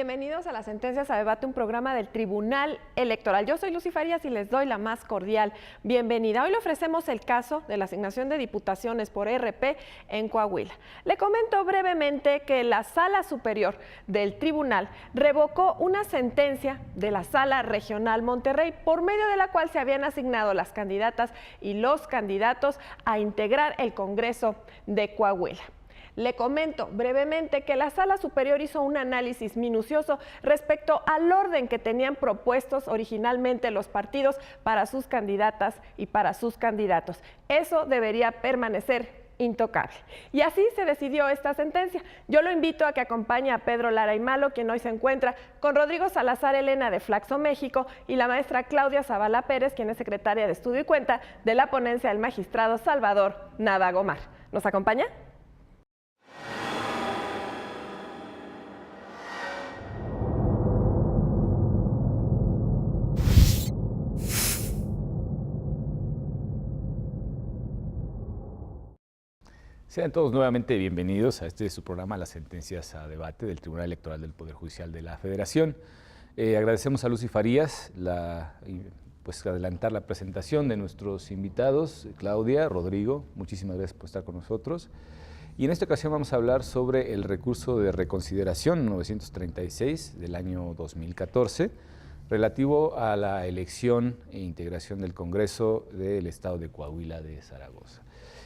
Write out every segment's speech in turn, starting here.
Bienvenidos a Las Sentencias a Debate, un programa del Tribunal Electoral. Yo soy Lucy Farías y les doy la más cordial bienvenida. Hoy le ofrecemos el caso de la asignación de diputaciones por RP en Coahuila. Le comento brevemente que la Sala Superior del Tribunal revocó una sentencia de la Sala Regional Monterrey, por medio de la cual se habían asignado las candidatas y los candidatos a integrar el Congreso de Coahuila. Le comento brevemente que la Sala Superior hizo un análisis minucioso respecto al orden que tenían propuestos originalmente los partidos para sus candidatas y para sus candidatos. Eso debería permanecer intocable. Y así se decidió esta sentencia. Yo lo invito a que acompañe a Pedro Lara y Malo, quien hoy se encuentra con Rodrigo Salazar Elena de Flaxo México y la maestra Claudia Zavala Pérez, quien es secretaria de Estudio y Cuenta de la ponencia del magistrado Salvador Nava Gomar. ¿Nos acompaña? Sean todos nuevamente bienvenidos a su programa Las Sentencias a Debate del Tribunal Electoral del Poder Judicial de la Federación. Agradecemos a Lucy Farías adelantar la presentación de nuestros invitados. Claudia, Rodrigo, muchísimas gracias por estar con nosotros. Y en esta ocasión vamos a hablar sobre el recurso de reconsideración 936 del año 2014, relativo a la elección e integración del Congreso del Estado de Coahuila de Zaragoza.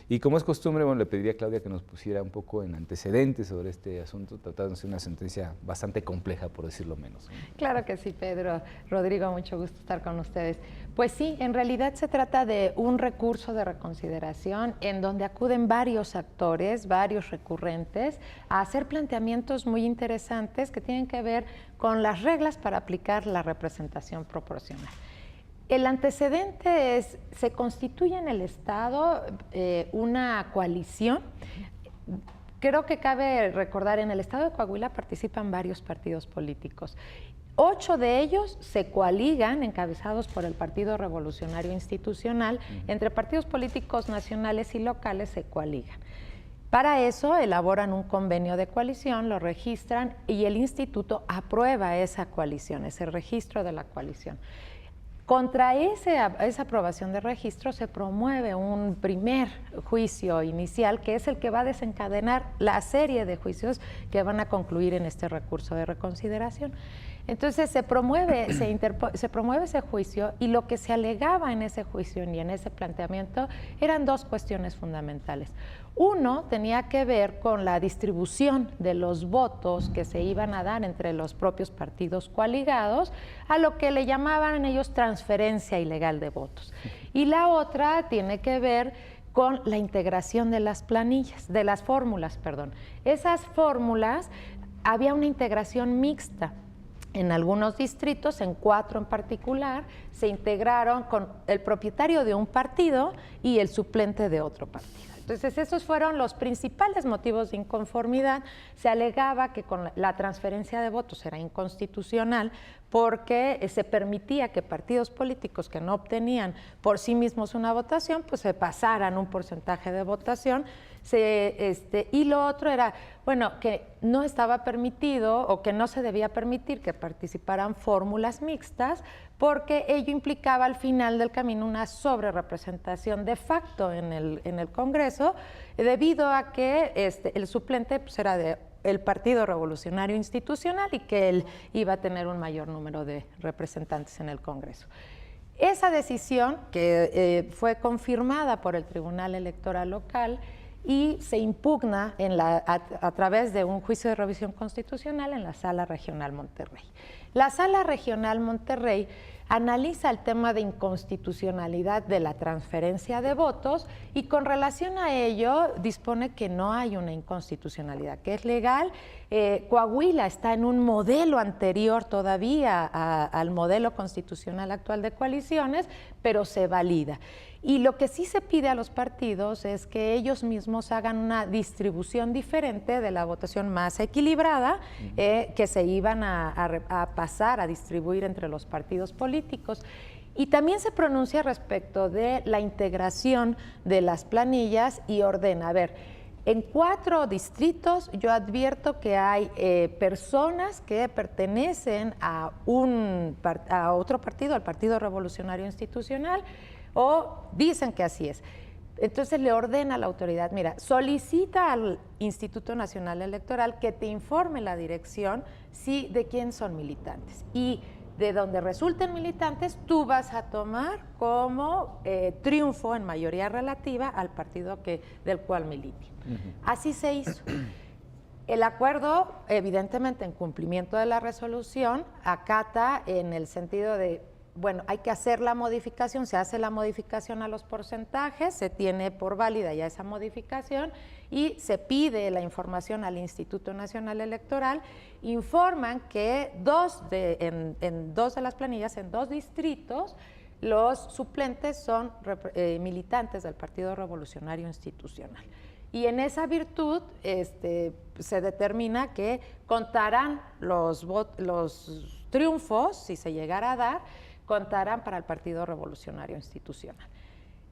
Y como es costumbre, le pediría a Claudia que nos pusiera un poco en antecedentes sobre este asunto, tratándose de una sentencia bastante compleja, por decirlo menos. Claro que sí, Pedro. Rodrigo, mucho gusto estar con ustedes. Pues sí, en realidad se trata de un recurso de reconsideración en donde acuden varios actores, varios recurrentes, a hacer planteamientos muy interesantes que tienen que ver con las reglas para aplicar la representación proporcional. El antecedente es, se constituye en el Estado una coalición. Creo que cabe recordar, en el Estado de Coahuila participan varios partidos políticos. 8 de ellos se coaligan, encabezados por el Partido Revolucionario Institucional. Entre partidos políticos nacionales y locales se coaligan. Para eso elaboran un convenio de coalición, lo registran y el instituto aprueba esa coalición, ese registro de la coalición. Contra esa aprobación de registro se promueve un primer juicio inicial, que es el que va a desencadenar la serie de juicios que van a concluir en este recurso de reconsideración. Entonces se promueve ese juicio, y lo que se alegaba en ese juicio y en ese planteamiento eran dos cuestiones fundamentales. Uno tenía que ver con la distribución de los votos que se iban a dar entre los propios partidos coaligados, a lo que le llamaban ellos transferencia ilegal de votos. Y la otra tiene que ver con la integración de las planillas, de las fórmulas, perdón. Esas fórmulas, había una integración mixta. En algunos distritos, en 4 en particular, se integraron con el propietario de un partido y el suplente de otro partido. Entonces, esos fueron los principales motivos de inconformidad. Se alegaba que con la transferencia de votos era inconstitucional porque se permitía que partidos políticos que no obtenían por sí mismos una votación, pues se pasaran un porcentaje de votación. Y lo otro era, bueno, que no estaba permitido o que no se debía permitir que participaran fórmulas mixtas, porque ello implicaba al final del camino una sobrerepresentación de facto en el Congreso, debido a que el suplente pues, era del Partido Revolucionario Institucional y que él iba a tener un mayor número de representantes en el Congreso. Esa decisión, que fue confirmada por el Tribunal Electoral local y se impugna a través de un juicio de revisión constitucional en la Sala Regional Monterrey. La Sala Regional Monterrey analiza el tema de inconstitucionalidad de la transferencia de votos y con relación a ello dispone que no hay una inconstitucionalidad, que es legal. Coahuila está en un modelo anterior todavía al modelo constitucional actual de coaliciones, pero se valida. Y lo que sí se pide a los partidos es que ellos mismos hagan una distribución diferente de la votación más equilibrada, que se iban a pasar a distribuir entre los partidos políticos. Y también se pronuncia respecto de la integración de las planillas y ordena, a ver, En 4 distritos yo advierto que hay personas que pertenecen a otro partido, al Partido Revolucionario Institucional, o dicen que así es. Entonces le ordena a la autoridad, mira, solicita al Instituto Nacional Electoral que te informe la dirección de quién son militantes. Y de donde resulten militantes, tú vas a tomar como triunfo en mayoría relativa al partido del cual milite. Así se hizo. El acuerdo, evidentemente, en cumplimiento de la resolución, acata en el sentido de, bueno, hay que hacer la modificación, se hace la modificación a los porcentajes, se tiene por válida ya esa modificación y se pide la información al Instituto Nacional Electoral. Informan que en 2 de las planillas, en 2 distritos, los suplentes son militantes del Partido Revolucionario Institucional. Y en esa virtud se determina que contarán los triunfos, si se llegara a dar, contarán para el Partido Revolucionario Institucional.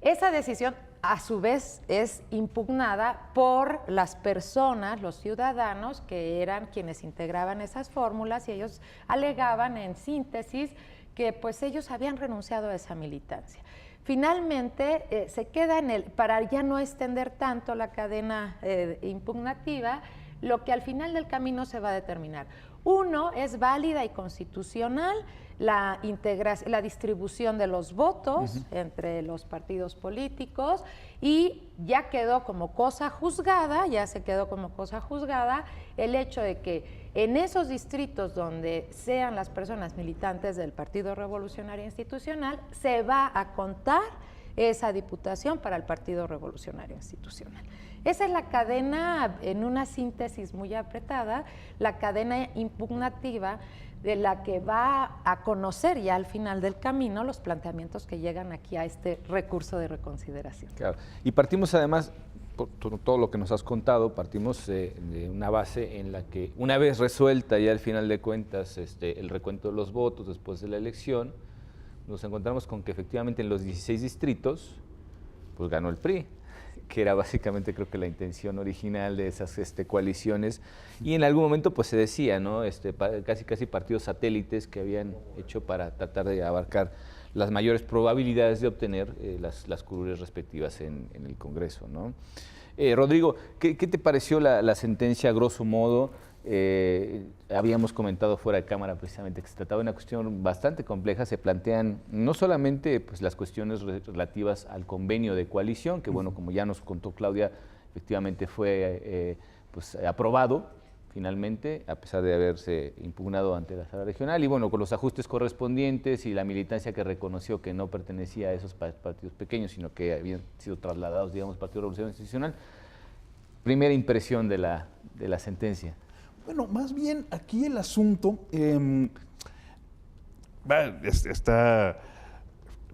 Esa decisión, a su vez, es impugnada por las personas, los ciudadanos, que eran quienes integraban esas fórmulas, y ellos alegaban, en síntesis, que pues ellos habían renunciado a esa militancia. Finalmente, se queda para ya no extender tanto la cadena impugnativa, lo que al final del camino se va a determinar. Uno, es válida y constitucional la distribución de los votos entre los partidos políticos, y ya quedó como cosa juzgada, el hecho de que en esos distritos donde sean las personas militantes del Partido Revolucionario Institucional, se va a contar esa diputación para el Partido Revolucionario Institucional. Esa es la cadena, en una síntesis muy apretada, la cadena impugnativa de la que va a conocer ya al final del camino los planteamientos que llegan aquí a este recurso de reconsideración. Claro, y partimos además, por todo lo que nos has contado, partimos de una base en la que, una vez resuelta ya al final de cuentas el recuento de los votos después de la elección, nos encontramos con que efectivamente en los 16 distritos, pues ganó el PRI, que era básicamente, creo que la intención original de esas coaliciones, y en algún momento pues se decía, ¿no? Casi partidos satélites que habían hecho para tratar de abarcar las mayores probabilidades de obtener las curules respectivas en el Congreso, ¿no? Rodrigo, ¿qué te pareció la sentencia a grosso modo? Habíamos comentado fuera de cámara precisamente que se trataba de una cuestión bastante compleja. Se plantean no solamente pues, las cuestiones relativas al convenio de coalición, que bueno, como ya nos contó Claudia, efectivamente fue pues, aprobado finalmente, a pesar de haberse impugnado ante la Sala Regional, y bueno, con los ajustes correspondientes y la militancia que reconoció que no pertenecía a esos partidos pequeños, sino que habían sido trasladados, digamos, Partido Revolucionario Institucional. Primera impresión de la sentencia. Bueno, más bien aquí el asunto está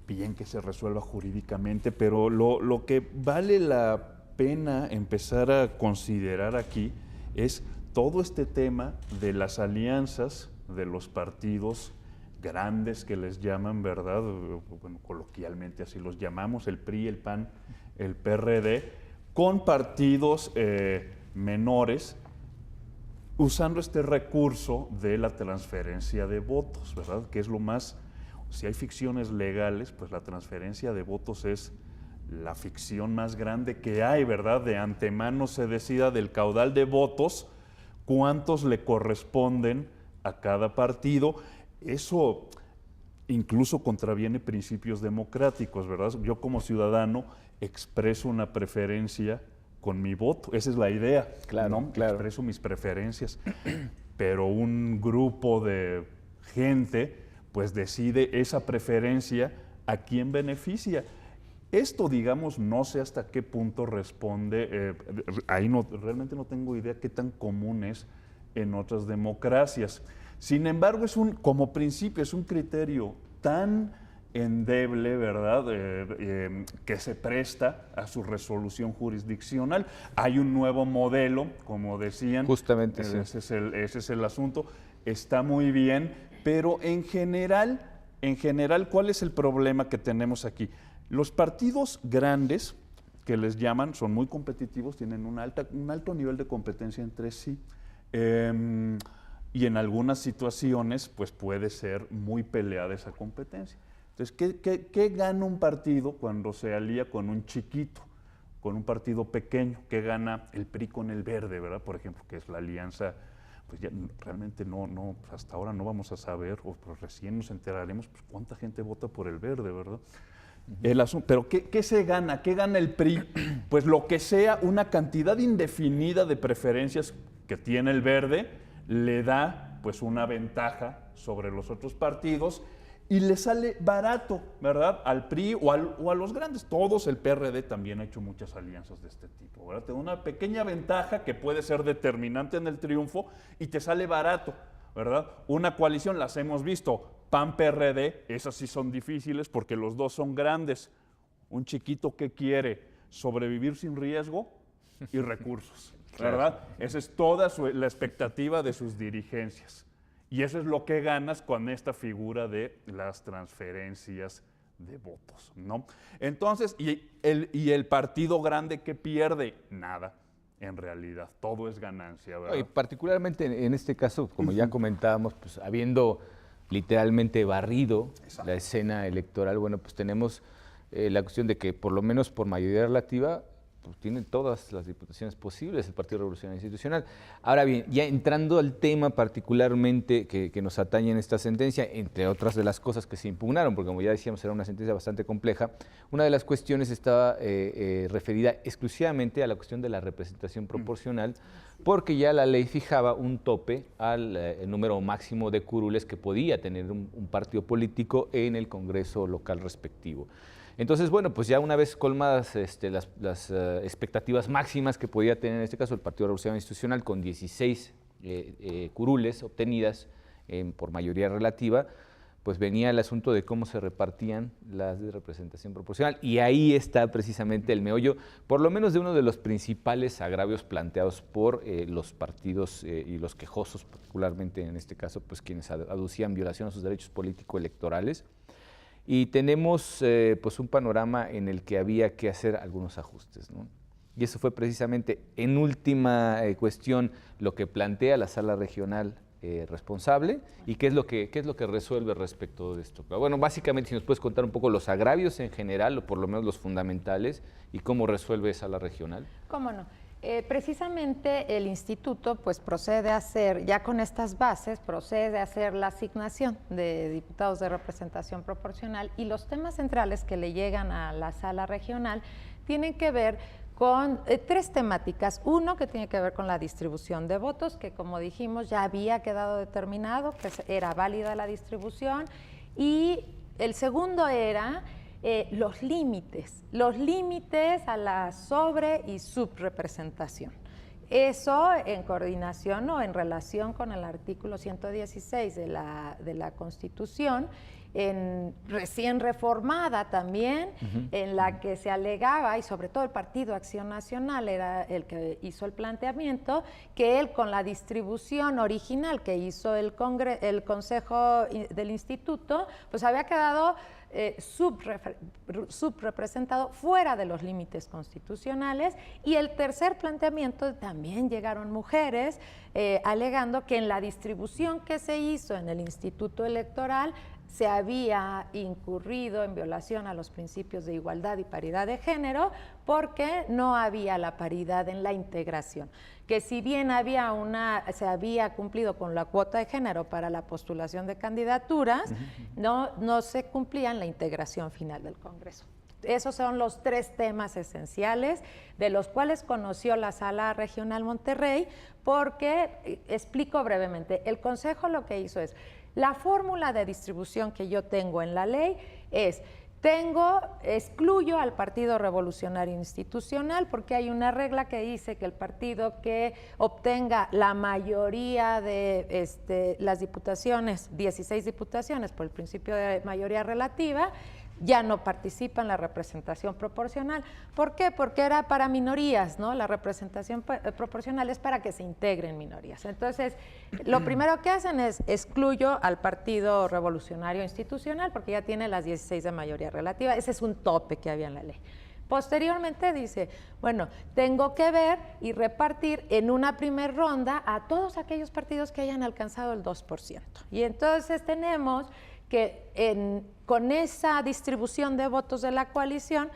bien que se resuelva jurídicamente, pero lo que vale la pena empezar a considerar aquí es todo este tema de las alianzas de los partidos grandes que les llaman, ¿verdad? Bueno, coloquialmente así los llamamos, el PRI, el PAN, el PRD, con partidos menores, usando este recurso de la transferencia de votos, ¿verdad? Que es lo más, si hay ficciones legales, pues la transferencia de votos es la ficción más grande que hay, ¿verdad? De antemano se decida del caudal de votos cuántos le corresponden a cada partido. Eso incluso contraviene principios democráticos, ¿verdad? Yo como ciudadano expreso una preferencia con mi voto, esa es la idea, claro, ¿no? Claro. Expreso mis preferencias, pero un grupo de gente pues decide esa preferencia a quién beneficia. Esto, digamos, no sé hasta qué punto responde, ahí realmente no tengo idea qué tan común es en otras democracias. Sin embargo, como principio es un criterio tan endeble, ¿verdad?, que se presta a su resolución jurisdiccional. Hay un nuevo modelo, como decían. Justamente, sí. Ese es el asunto. Está muy bien, pero en general, ¿cuál es el problema que tenemos aquí? Los partidos grandes, que les llaman, son muy competitivos, tienen un alto nivel de competencia entre sí. Y en algunas situaciones pues puede ser muy peleada esa competencia. Entonces, ¿qué gana un partido cuando se alía con un chiquito, con un partido pequeño? ¿Qué gana el PRI con el Verde, verdad? Por ejemplo, que es la alianza, pues ya realmente no, hasta ahora no vamos a saber, o pues recién nos enteraremos pues, cuánta gente vota por el Verde, ¿verdad? Pero ¿qué se gana? ¿Qué gana el PRI? Pues lo que sea, una cantidad indefinida de preferencias que tiene el Verde, le da pues una ventaja sobre los otros partidos y le sale barato, ¿verdad? Al PRI o a los grandes. Todos, el PRD también ha hecho muchas alianzas de este tipo, ¿verdad? Te da una pequeña ventaja que puede ser determinante en el triunfo y te sale barato, ¿verdad? Una coalición, las hemos visto, PAN-PRD, esas sí son difíciles porque los dos son grandes. Un chiquito que quiere sobrevivir sin riesgo y recursos, ¿verdad? Esa es toda la expectativa de sus dirigencias. Y eso es lo que ganas con esta figura de las transferencias de votos, ¿no? Entonces, ¿y el partido grande qué pierde? Nada, en realidad, todo es ganancia, ¿verdad? Y particularmente en este caso, como ya comentábamos, pues habiendo literalmente barrido la escena electoral, bueno, pues tenemos la cuestión de que por lo menos por mayoría relativa, pues tienen todas las diputaciones posibles el Partido Revolucionario Institucional. Ahora bien, ya entrando al tema particularmente que nos atañe en esta sentencia, entre otras de las cosas que se impugnaron, porque como ya decíamos era una sentencia bastante compleja, una de las cuestiones estaba referida exclusivamente a la cuestión de la representación proporcional, porque ya la ley fijaba un tope al el número máximo de curules que podía tener un partido político en el Congreso local respectivo. Entonces, bueno, pues ya una vez colmadas las expectativas máximas que podía tener en este caso el Partido Revolucionario Institucional con 16 curules obtenidas por mayoría relativa, pues venía el asunto de cómo se repartían las de representación proporcional y ahí está precisamente el meollo, por lo menos de uno de los principales agravios planteados por los partidos y los quejosos, particularmente en este caso, pues quienes aducían violación a sus derechos político-electorales. Y tenemos pues un panorama en el que había que hacer algunos ajustes, ¿no? Y eso fue precisamente en última cuestión lo que plantea la sala regional responsable y qué es lo que resuelve respecto de esto. Pero bueno, básicamente si nos puedes contar un poco los agravios en general o por lo menos los fundamentales y cómo resuelve sala regional. ¿Cómo no? Precisamente el instituto pues procede a hacer, ya con estas bases, procede a hacer la asignación de diputados de representación proporcional y los temas centrales que le llegan a la sala regional tienen que ver con tres temáticas. Uno que tiene que ver con la distribución de votos, que como dijimos ya había quedado determinado que era válida la distribución, y el segundo era los límites a la sobre y subrepresentación. Eso en coordinación o en relación con el artículo 116 de la Constitución, recién reformada también, en la que se alegaba, y sobre todo el Partido Acción Nacional era el que hizo el planteamiento, que él con la distribución original que hizo el Consejo del Instituto, pues había quedado subrepresentado fuera de los límites constitucionales. Y el tercer planteamiento, también llegaron mujeres alegando que en la distribución que se hizo en el Instituto Electoral se había incurrido en violación a los principios de igualdad y paridad de género porque no había la paridad en la integración, que si bien se había cumplido con la cuota de género para la postulación de candidaturas, no se cumplía en la integración final del Congreso. Esos son los tres temas esenciales de los cuales conoció la Sala Regional Monterrey, porque, explico brevemente, el Consejo lo que hizo es, la fórmula de distribución que yo tengo en la ley es, excluyo al Partido Revolucionario Institucional porque hay una regla que dice que el partido que obtenga la mayoría de las diputaciones, 16 diputaciones por el principio de mayoría relativa, ya no participa en la representación proporcional. ¿Por qué? Porque era para minorías, ¿no? La representación proporcional es para que se integren minorías. Entonces, lo primero que hacen es excluyo al Partido Revolucionario Institucional porque ya tiene las 16 de mayoría relativa. Ese es un tope que había en la ley. Posteriormente dice, bueno, tengo que ver y repartir en una primer ronda a todos aquellos partidos que hayan alcanzado el 2%. Y entonces tenemos que con esa distribución de votos de la coalición,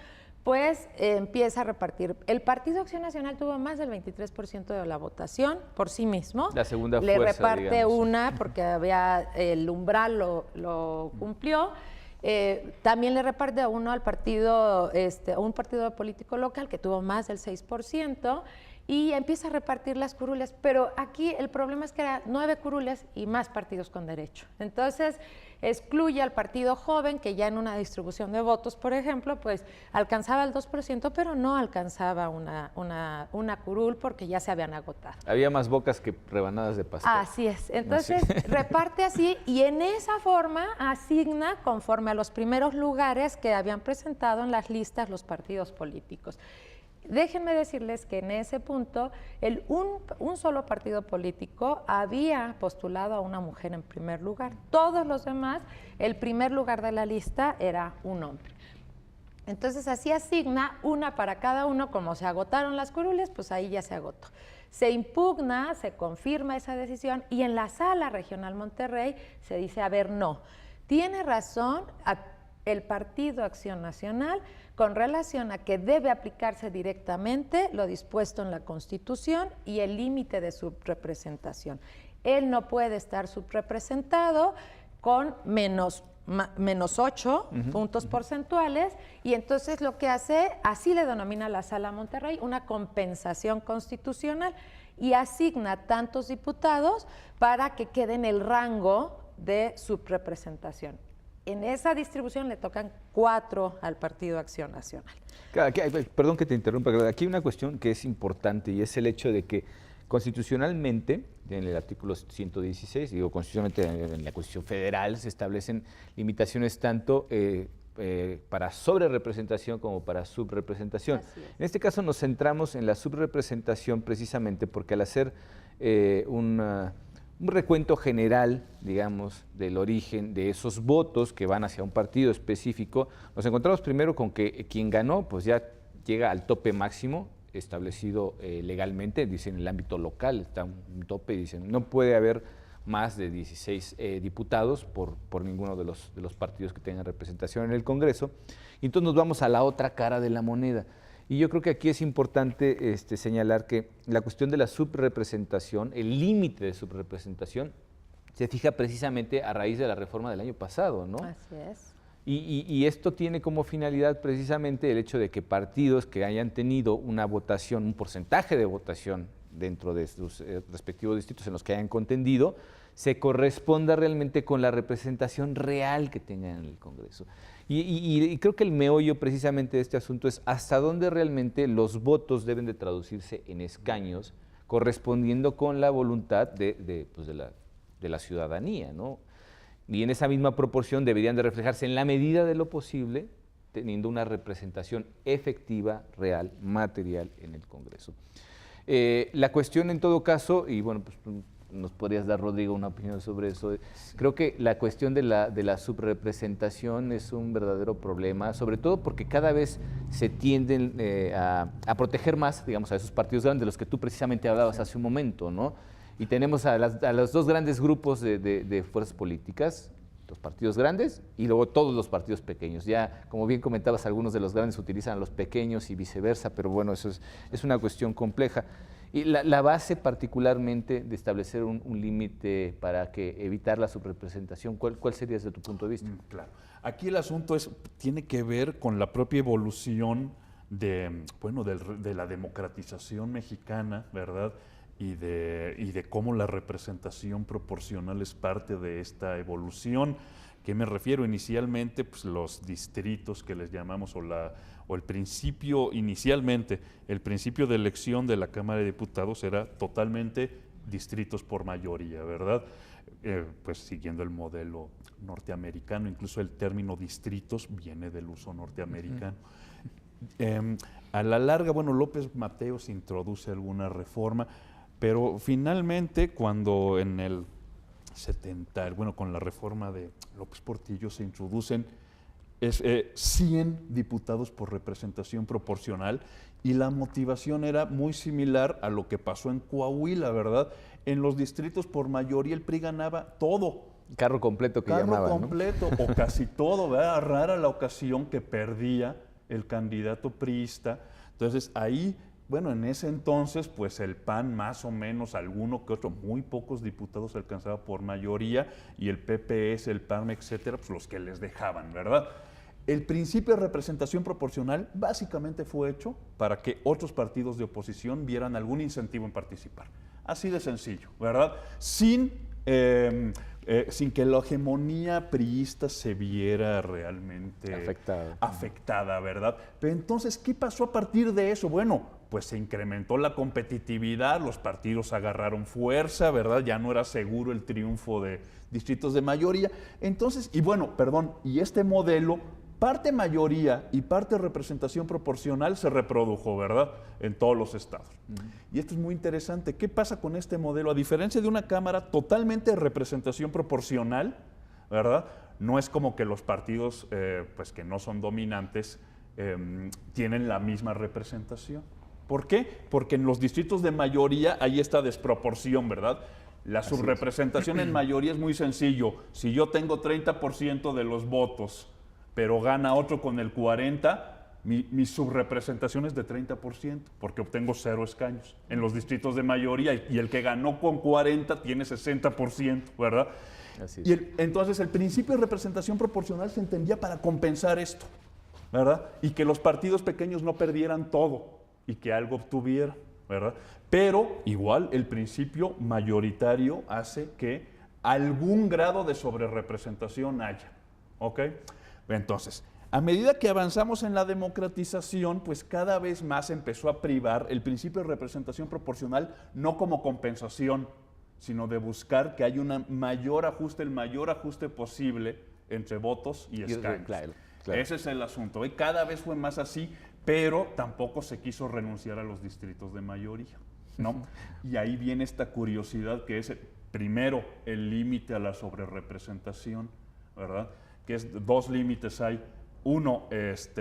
pues empieza a repartir. El Partido Acción Nacional tuvo más del 23% de la votación por sí mismo. La segunda Le fuerza, reparte digamos. una porque había el umbral lo cumplió. También le reparte uno al partido, a un partido político local que tuvo más del 6%. Y empieza a repartir las curules, pero aquí el problema es que eran 9 curules y más partidos con derecho. Entonces, excluye al partido joven, que ya en una distribución de votos, por ejemplo, pues alcanzaba el 2%, pero no alcanzaba una curul porque ya se habían agotado. Había más bocas que rebanadas de pastel. Así es. Entonces, reparte así y en esa forma asigna conforme a los primeros lugares que habían presentado en las listas los partidos políticos. Déjenme decirles que en ese punto un solo partido político había postulado a una mujer en primer lugar. Todos los demás, el primer lugar de la lista era un hombre. Entonces así asigna una para cada uno, como se agotaron las curules, pues ahí ya se agotó. Se impugna, se confirma esa decisión y en la Sala Regional Monterrey se dice, a ver, no, tiene razón el Partido Acción Nacional con relación a que debe aplicarse directamente lo dispuesto en la Constitución y el límite de subrepresentación. Él no puede estar subrepresentado con menos 8 puntos porcentuales y entonces lo que hace, así le denomina la Sala Monterrey, una compensación constitucional y asigna tantos diputados para que quede en el rango de subrepresentación. En esa distribución le tocan 4 al Partido Acción Nacional. Perdón que te interrumpa, aquí hay una cuestión que es importante y es el hecho de que constitucionalmente, en el artículo 116, digo constitucionalmente en la Constitución Federal, se establecen limitaciones tanto para sobrerepresentación como para subrepresentación. En este caso nos centramos en la subrepresentación precisamente porque al hacer un recuento general, digamos, del origen de esos votos que van hacia un partido específico, nos encontramos primero con que quien ganó, pues ya llega al tope máximo establecido legalmente, dicen en el ámbito local, está un tope, dicen no puede haber más de 16 diputados por ninguno de los partidos que tengan representación en el Congreso. Y entonces nos vamos a la otra cara de la moneda. Y yo creo que aquí es importante señalar que la cuestión de la subrepresentación, el límite de subrepresentación, se fija precisamente a raíz de la reforma del año pasado, ¿no? Así es. Y esto tiene como finalidad precisamente el hecho de que partidos que hayan tenido una votación, un porcentaje de votación dentro de sus respectivos distritos en los que hayan contendido, se corresponda realmente con la representación real que tengan en el Congreso. Y creo que el meollo precisamente de este asunto es hasta dónde realmente los votos deben de traducirse en escaños correspondiendo con la voluntad de la ciudadanía, ¿no? Y en esa misma proporción deberían de reflejarse en la medida de lo posible, teniendo una representación efectiva, real, material en el Congreso. La cuestión en todo caso, y bueno, pues nos podrías dar, Rodrigo, una opinión sobre eso. Creo que la cuestión de la subrepresentación es un verdadero problema, sobre todo porque cada vez se tienden a proteger más, digamos, a esos partidos grandes de los que tú precisamente hablabas hace un momento, ¿no? Y tenemos a los dos grandes grupos de fuerzas políticas, los partidos grandes y luego todos los partidos pequeños. Ya, como bien comentabas, algunos de los grandes utilizan a los pequeños y viceversa, pero bueno, eso es una cuestión compleja. Y la base particularmente de establecer un límite para evitar la subrepresentación, ¿cuál sería desde tu punto de vista? Claro. Aquí el asunto tiene que ver con la propia evolución de la democratización mexicana, ¿verdad? Y de cómo la representación proporcional es parte de esta evolución. ¿Qué me refiero? Inicialmente, pues los distritos que les llamamos, o el principio, inicialmente, el principio de elección de la Cámara de Diputados era totalmente distritos por mayoría, ¿verdad? Pues siguiendo el modelo norteamericano, incluso el término distritos viene del uso norteamericano. A la larga, bueno, López Mateos introduce alguna reforma, pero finalmente cuando en el 70, bueno, con la reforma de López Portillo se introducen 100 diputados por representación proporcional, y la motivación era muy similar a lo que pasó en Coahuila, ¿verdad? En los distritos por mayoría el PRI ganaba todo. Carro completo que llamaban, Carro completo, ¿no? O casi todo, ¿verdad? Rara la ocasión que perdía el candidato priista. Entonces ahí, bueno, en ese entonces, pues el PAN más o menos, alguno que otro, muy pocos diputados alcanzaba por mayoría, y el PPS, el PAN, etcétera, pues los que les dejaban, ¿verdad? El principio de representación proporcional básicamente fue hecho para que otros partidos de oposición vieran algún incentivo en participar. Así de sencillo, ¿verdad? Sin que la hegemonía priista se viera realmente afectada, ¿verdad? Pero entonces, ¿qué pasó a partir de eso? Bueno, pues se incrementó la competitividad, los partidos agarraron fuerza, ¿verdad? Ya no era seguro el triunfo de distritos de mayoría. Entonces, y este modelo, parte mayoría y parte representación proporcional, se reprodujo, ¿verdad? En todos los estados. Y esto es muy interesante. ¿Qué pasa con este modelo? A diferencia de una Cámara totalmente de representación proporcional, ¿verdad? No es como que los partidos pues que no son dominantes tienen la misma representación. ¿Por qué? Porque en los distritos de mayoría hay esta desproporción, ¿verdad? La subrepresentación en mayoría es muy sencillo. Si yo tengo 30% de los votos, pero gana otro con el 40%, mi subrepresentación es de 30%, porque obtengo 0 escaños en los distritos de mayoría, y el que ganó con 40 tiene 60%, ¿verdad? Así es. Y entonces el principio de representación proporcional se entendía para compensar esto, ¿verdad? Y que los partidos pequeños no perdieran todo y que algo obtuvieran, ¿verdad? Pero igual el principio mayoritario hace que algún grado de sobrerepresentación haya, ¿ok? Entonces, a medida que avanzamos en la democratización, pues cada vez más empezó a privar el principio de representación proporcional, no como compensación, sino de buscar que haya el mayor ajuste posible entre votos y escaños. Claro. Ese es el asunto. Y cada vez fue más así, pero tampoco se quiso renunciar a los distritos de mayoría, ¿no? Y ahí viene esta curiosidad que es, primero, el límite a la sobrerepresentación, ¿verdad? Que es 2 límites hay. Uno,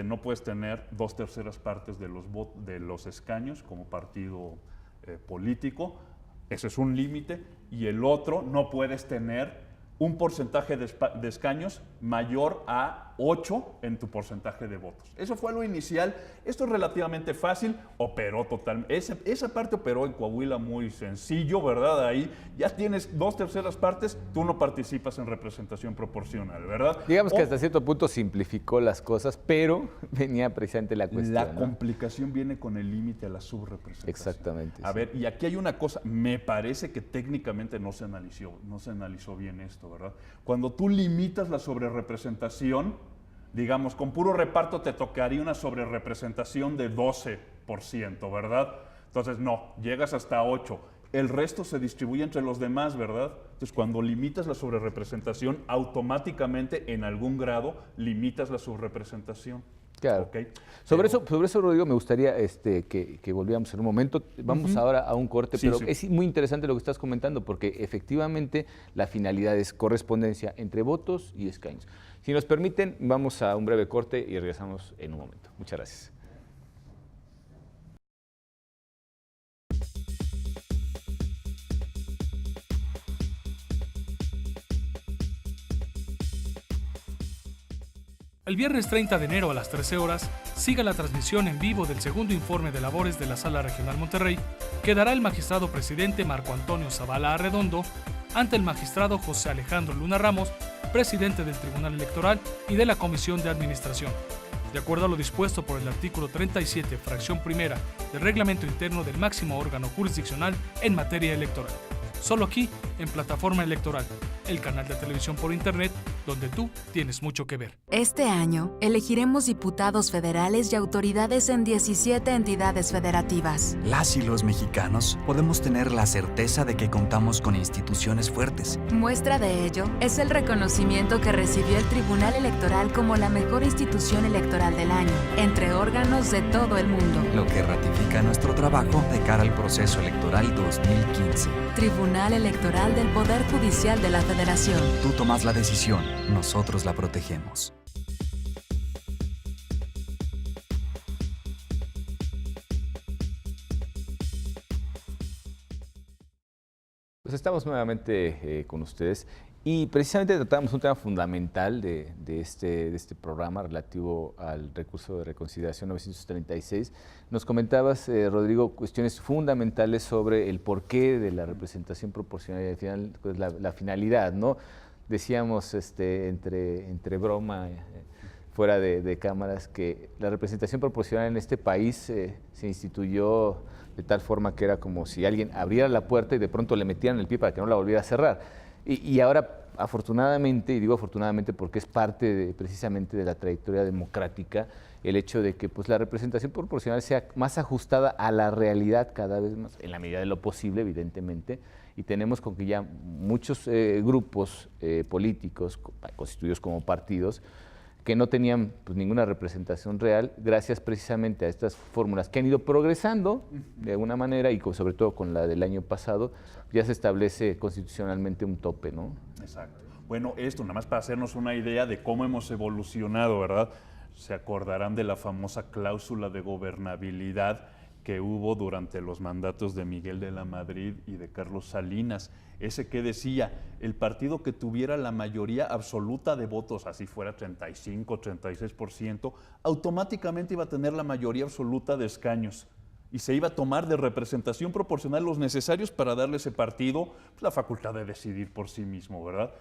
no puedes tener 2/3 partes de los escaños como partido político. Ese es un límite. Y el otro, no puedes tener un porcentaje de escaños mayor a 8 en tu porcentaje de votos. Eso fue lo inicial. Esto es relativamente fácil, operó totalmente. Esa parte operó en Coahuila muy sencillo, ¿verdad? Ahí ya tienes 2/3 partes, tú no participas en representación proporcional, ¿verdad? Digamos que hasta cierto punto simplificó las cosas, pero venía precisamente la cuestión. La complicación viene con el límite a la subrepresentación. Exactamente. A ver, y aquí hay una cosa, me parece que técnicamente no se analizó bien esto, ¿verdad? Cuando tú limitas la sobrerepresentación, digamos, con puro reparto te tocaría una sobrerepresentación de 12%, ¿verdad? Entonces, no, llegas hasta 8%. El resto se distribuye entre los demás, ¿verdad? Entonces, cuando limitas la sobrerepresentación, automáticamente, en algún grado, limitas la subrepresentación. Claro. ¿Okay? Sobre eso, Rodrigo, me gustaría que volviéramos en un momento. Vamos ahora a un corte, pero es muy interesante lo que estás comentando, porque efectivamente la finalidad es correspondencia entre votos y escaños. Si nos permiten, vamos a un breve corte y regresamos en un momento. Muchas gracias. El viernes 30 de enero a las 13 horas, siga la transmisión en vivo del segundo informe de labores de la Sala Regional Monterrey, que dará el magistrado presidente Marco Antonio Zavala Arredondo ante el magistrado José Alejandro Luna Ramos, presidente del Tribunal Electoral y de la Comisión de Administración, de acuerdo a lo dispuesto por el artículo 37, fracción primera del Reglamento Interno del máximo órgano jurisdiccional en materia electoral. Solo aquí, en Plataforma Electoral, el canal de televisión por internet, donde tú tienes mucho que ver. Este año, elegiremos diputados federales y autoridades en 17 entidades federativas. Las y los mexicanos podemos tener la certeza de que contamos con instituciones fuertes. Muestra de ello es el reconocimiento que recibió el Tribunal Electoral como la mejor institución electoral del año, entre órganos de todo el mundo. Lo que ratifica nuestro trabajo de cara al proceso electoral 2015. Tribunal Electoral del Poder Judicial de la Federación. Tú tomas la decisión, nosotros la protegemos. Pues estamos nuevamente con ustedes y precisamente tratamos un tema fundamental de este programa relativo al recurso de reconsideración 936. Nos comentabas, Rodrigo, cuestiones fundamentales sobre el porqué de la representación proporcional y al final, pues, la finalidad, ¿no? Decíamos entre broma, fuera de cámaras, que la representación proporcional en este país se instituyó de tal forma que era como si alguien abriera la puerta y de pronto le metieran el pie para que no la volviera a cerrar. Y ahora, afortunadamente, y digo afortunadamente porque es parte precisamente de la trayectoria democrática, el hecho de que pues, la representación proporcional sea más ajustada a la realidad cada vez más, en la medida de lo posible, evidentemente, y tenemos con que ya muchos grupos políticos, constituidos como partidos, que no tenían pues, ninguna representación real, gracias precisamente a estas fórmulas que han ido progresando de alguna manera y sobre todo con la del año pasado, ya se establece constitucionalmente un tope, ¿no? Exacto. Bueno, esto nada más para hacernos una idea de cómo hemos evolucionado, ¿verdad? Se acordarán de la famosa cláusula de gobernabilidad que hubo durante los mandatos de Miguel de la Madrid y de Carlos Salinas. Ese que decía, el partido que tuviera la mayoría absoluta de votos, así fuera 35, 36%, automáticamente iba a tener la mayoría absoluta de escaños y se iba a tomar de representación proporcional los necesarios para darle a ese partido pues, la facultad de decidir por sí mismo, ¿verdad?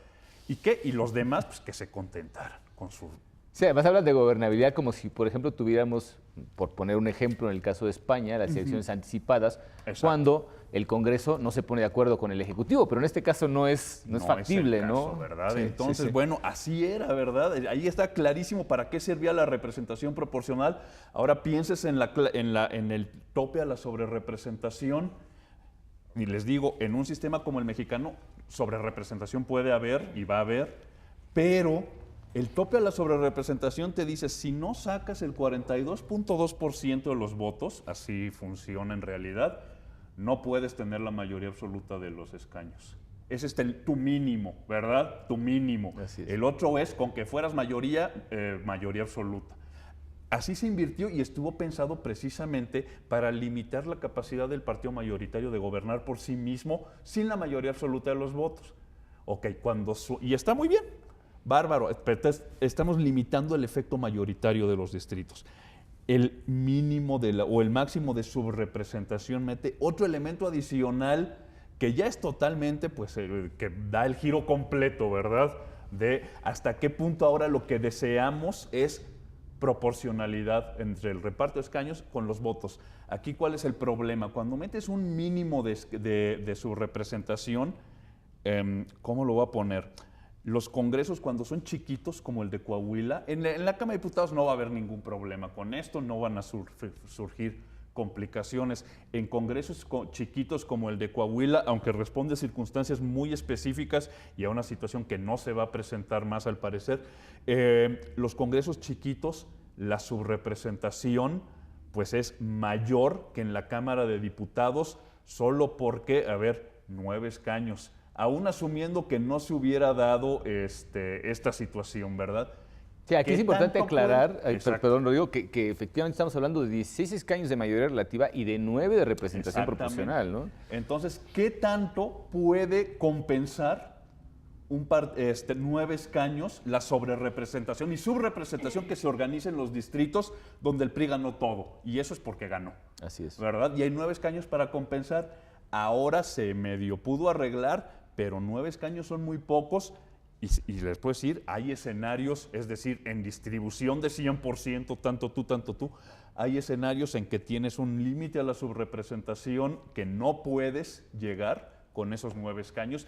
Y los demás, pues que se contentaran con su... Sí, además hablas de gobernabilidad como si, por ejemplo, tuviéramos, por poner un ejemplo en el caso de España, las elecciones anticipadas, Exacto. cuando el Congreso no se pone de acuerdo con el Ejecutivo, pero en este caso no es factible, es el caso, ¿no? ¿verdad? Sí, Entonces, sí. bueno, así era, ¿verdad? Ahí está clarísimo para qué servía la representación proporcional. Ahora pienses en el tope a la sobrerepresentación. Y les digo, en un sistema como el mexicano, sobrerepresentación puede haber y va a haber, pero el tope a la sobrerepresentación te dice, si no sacas el 42.2% de los votos, así funciona en realidad, no puedes tener la mayoría absoluta de los escaños. Ese es tu mínimo, ¿verdad? Tu mínimo. Así es. El otro es, con que fueras mayoría absoluta. Así se invirtió y estuvo pensado precisamente para limitar la capacidad del partido mayoritario de gobernar por sí mismo sin la mayoría absoluta de los votos. Ok, y está muy bien, bárbaro, estamos limitando el efecto mayoritario de los distritos. El mínimo o el máximo de subrepresentación mete otro elemento adicional que ya es totalmente, pues, que da el giro completo, ¿verdad? De hasta qué punto ahora lo que deseamos es proporcionalidad entre el reparto de escaños con los votos. Aquí, ¿cuál es el problema? Cuando metes un mínimo de subrepresentación, ¿cómo lo voy a poner? Los congresos, cuando son chiquitos, como el de Coahuila, en la Cámara de Diputados no va a haber ningún problema con esto, no van a surgir complicaciones. En congresos chiquitos como el de Coahuila, aunque responde a circunstancias muy específicas y a una situación que no se va a presentar más al parecer, los congresos chiquitos, la subrepresentación pues es mayor que en la Cámara de Diputados, solo porque, 9 escaños. Aún asumiendo que no se hubiera dado esta situación, ¿verdad? Sí, aquí es importante aclarar, perdón, Rodrigo, que efectivamente estamos hablando de 16 escaños de mayoría relativa y de 9 de representación proporcional, ¿no? Entonces, ¿qué tanto puede compensar 9 escaños la sobrerepresentación y subrepresentación que se organiza en los distritos donde el PRI ganó todo? Y eso es porque ganó. Así es. ¿Verdad? Y hay 9 escaños para compensar. Ahora se medio pudo arreglar, pero 9 escaños son muy pocos y les puedo decir, hay escenarios, es decir, en distribución de 100%, tanto tú, hay escenarios en que tienes un límite a la subrepresentación que no puedes llegar con esos 9 escaños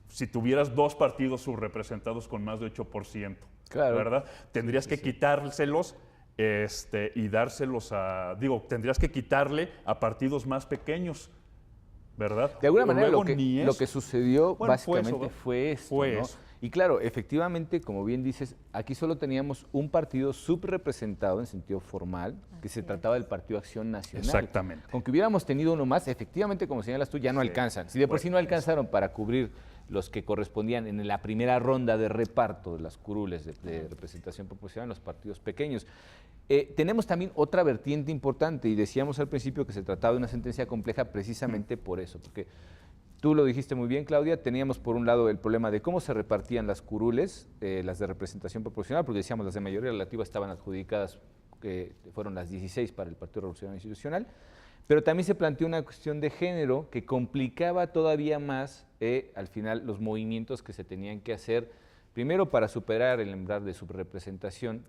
si tuvieras 2 partidos subrepresentados con más de 8%, claro, ¿verdad? Tendrías que quitárselos y dárselos tendrías que quitarle a partidos más pequeños, ¿verdad? De alguna manera lo que sucedió básicamente fue esto, ¿no? eso. Y claro, efectivamente, como bien dices, aquí solo teníamos un partido subrepresentado en sentido formal, que se trataba del Partido Acción Nacional. Exactamente. Con que hubiéramos tenido uno más, efectivamente, como señalas tú, ya no alcanzan. Si de por sí no alcanzaron para cubrir los que correspondían en la primera ronda de reparto de las curules de representación proporcional en los partidos pequeños. Tenemos también otra vertiente importante y decíamos al principio que se trataba de una sentencia compleja precisamente por eso, porque Tú lo dijiste muy bien, Claudia, teníamos por un lado el problema de cómo se repartían las curules, las de representación proporcional, porque decíamos las de mayoría relativa estaban adjudicadas, que fueron las 16 para el Partido Revolucionario Institucional, pero también se planteó una cuestión de género que complicaba todavía más al final los movimientos que se tenían que hacer, primero para superar el umbral de subrepresentación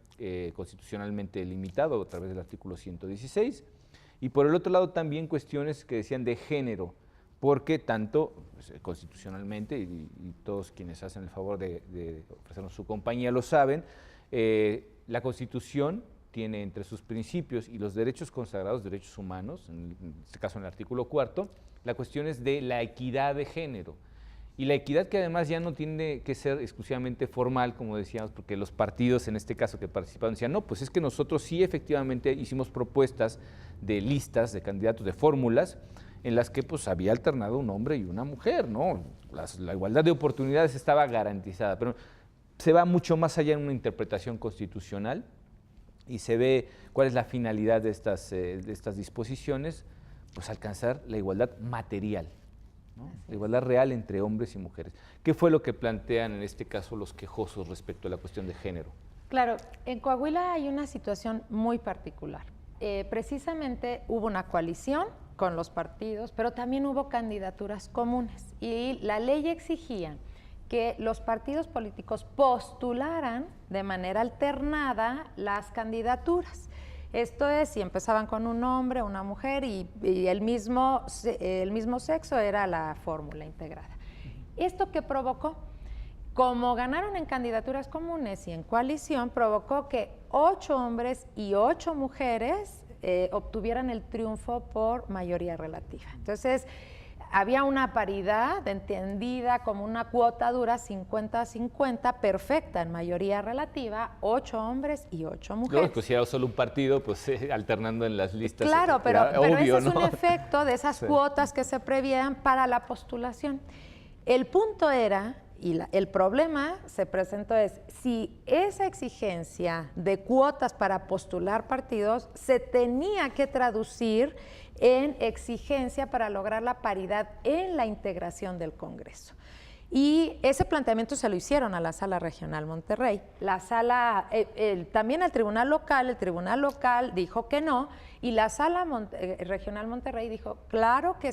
constitucionalmente limitado a través del artículo 116, y por el otro lado también cuestiones que decían de género, porque tanto pues, constitucionalmente, y todos quienes hacen el favor de ofrecernos su compañía lo saben, la Constitución tiene entre sus principios y los derechos consagrados, derechos humanos, en este caso en el artículo 4, la cuestión es de la equidad de género. Y la equidad que además ya no tiene que ser exclusivamente formal, como decíamos, porque los partidos en este caso que participaron decían, no, pues es que nosotros sí efectivamente hicimos propuestas de listas, de candidatos, de fórmulas, en las que pues había alternado un hombre y una mujer, ¿no? La igualdad de oportunidades estaba garantizada, pero se va mucho más allá en una interpretación constitucional y se ve cuál es la finalidad de estas disposiciones, pues alcanzar la igualdad material, ¿no? La igualdad real entre hombres y mujeres. ¿Qué fue lo que plantean en este caso los quejosos respecto a la cuestión de género? Claro, en Coahuila hay una situación muy particular. Precisamente hubo una coalición con los partidos, pero también hubo candidaturas comunes y la ley exigía que los partidos políticos postularan de manera alternada las candidaturas. Esto es, si empezaban con un hombre, una mujer y el mismo sexo era la fórmula integrada. ¿Esto qué provocó? Como ganaron en candidaturas comunes y en coalición, provocó que 8 hombres y 8 mujeres obtuvieran el triunfo por mayoría relativa. Entonces, había una paridad entendida como una cuota dura 50-50, perfecta en mayoría relativa, 8 hombres y 8 mujeres. No, pues si era solo un partido, pues alternando en las listas. Claro, pero obvio, ese es ¿no? un efecto de esas cuotas que se prevían para la postulación. El punto era, y el problema se presentó es, si esa exigencia de cuotas para postular partidos se tenía que traducir en exigencia para lograr la paridad en la integración del Congreso. Y ese planteamiento se lo hicieron a la Sala Regional Monterrey. La Sala, también el Tribunal Local dijo que no, y la Sala Regional Monterrey dijo, claro que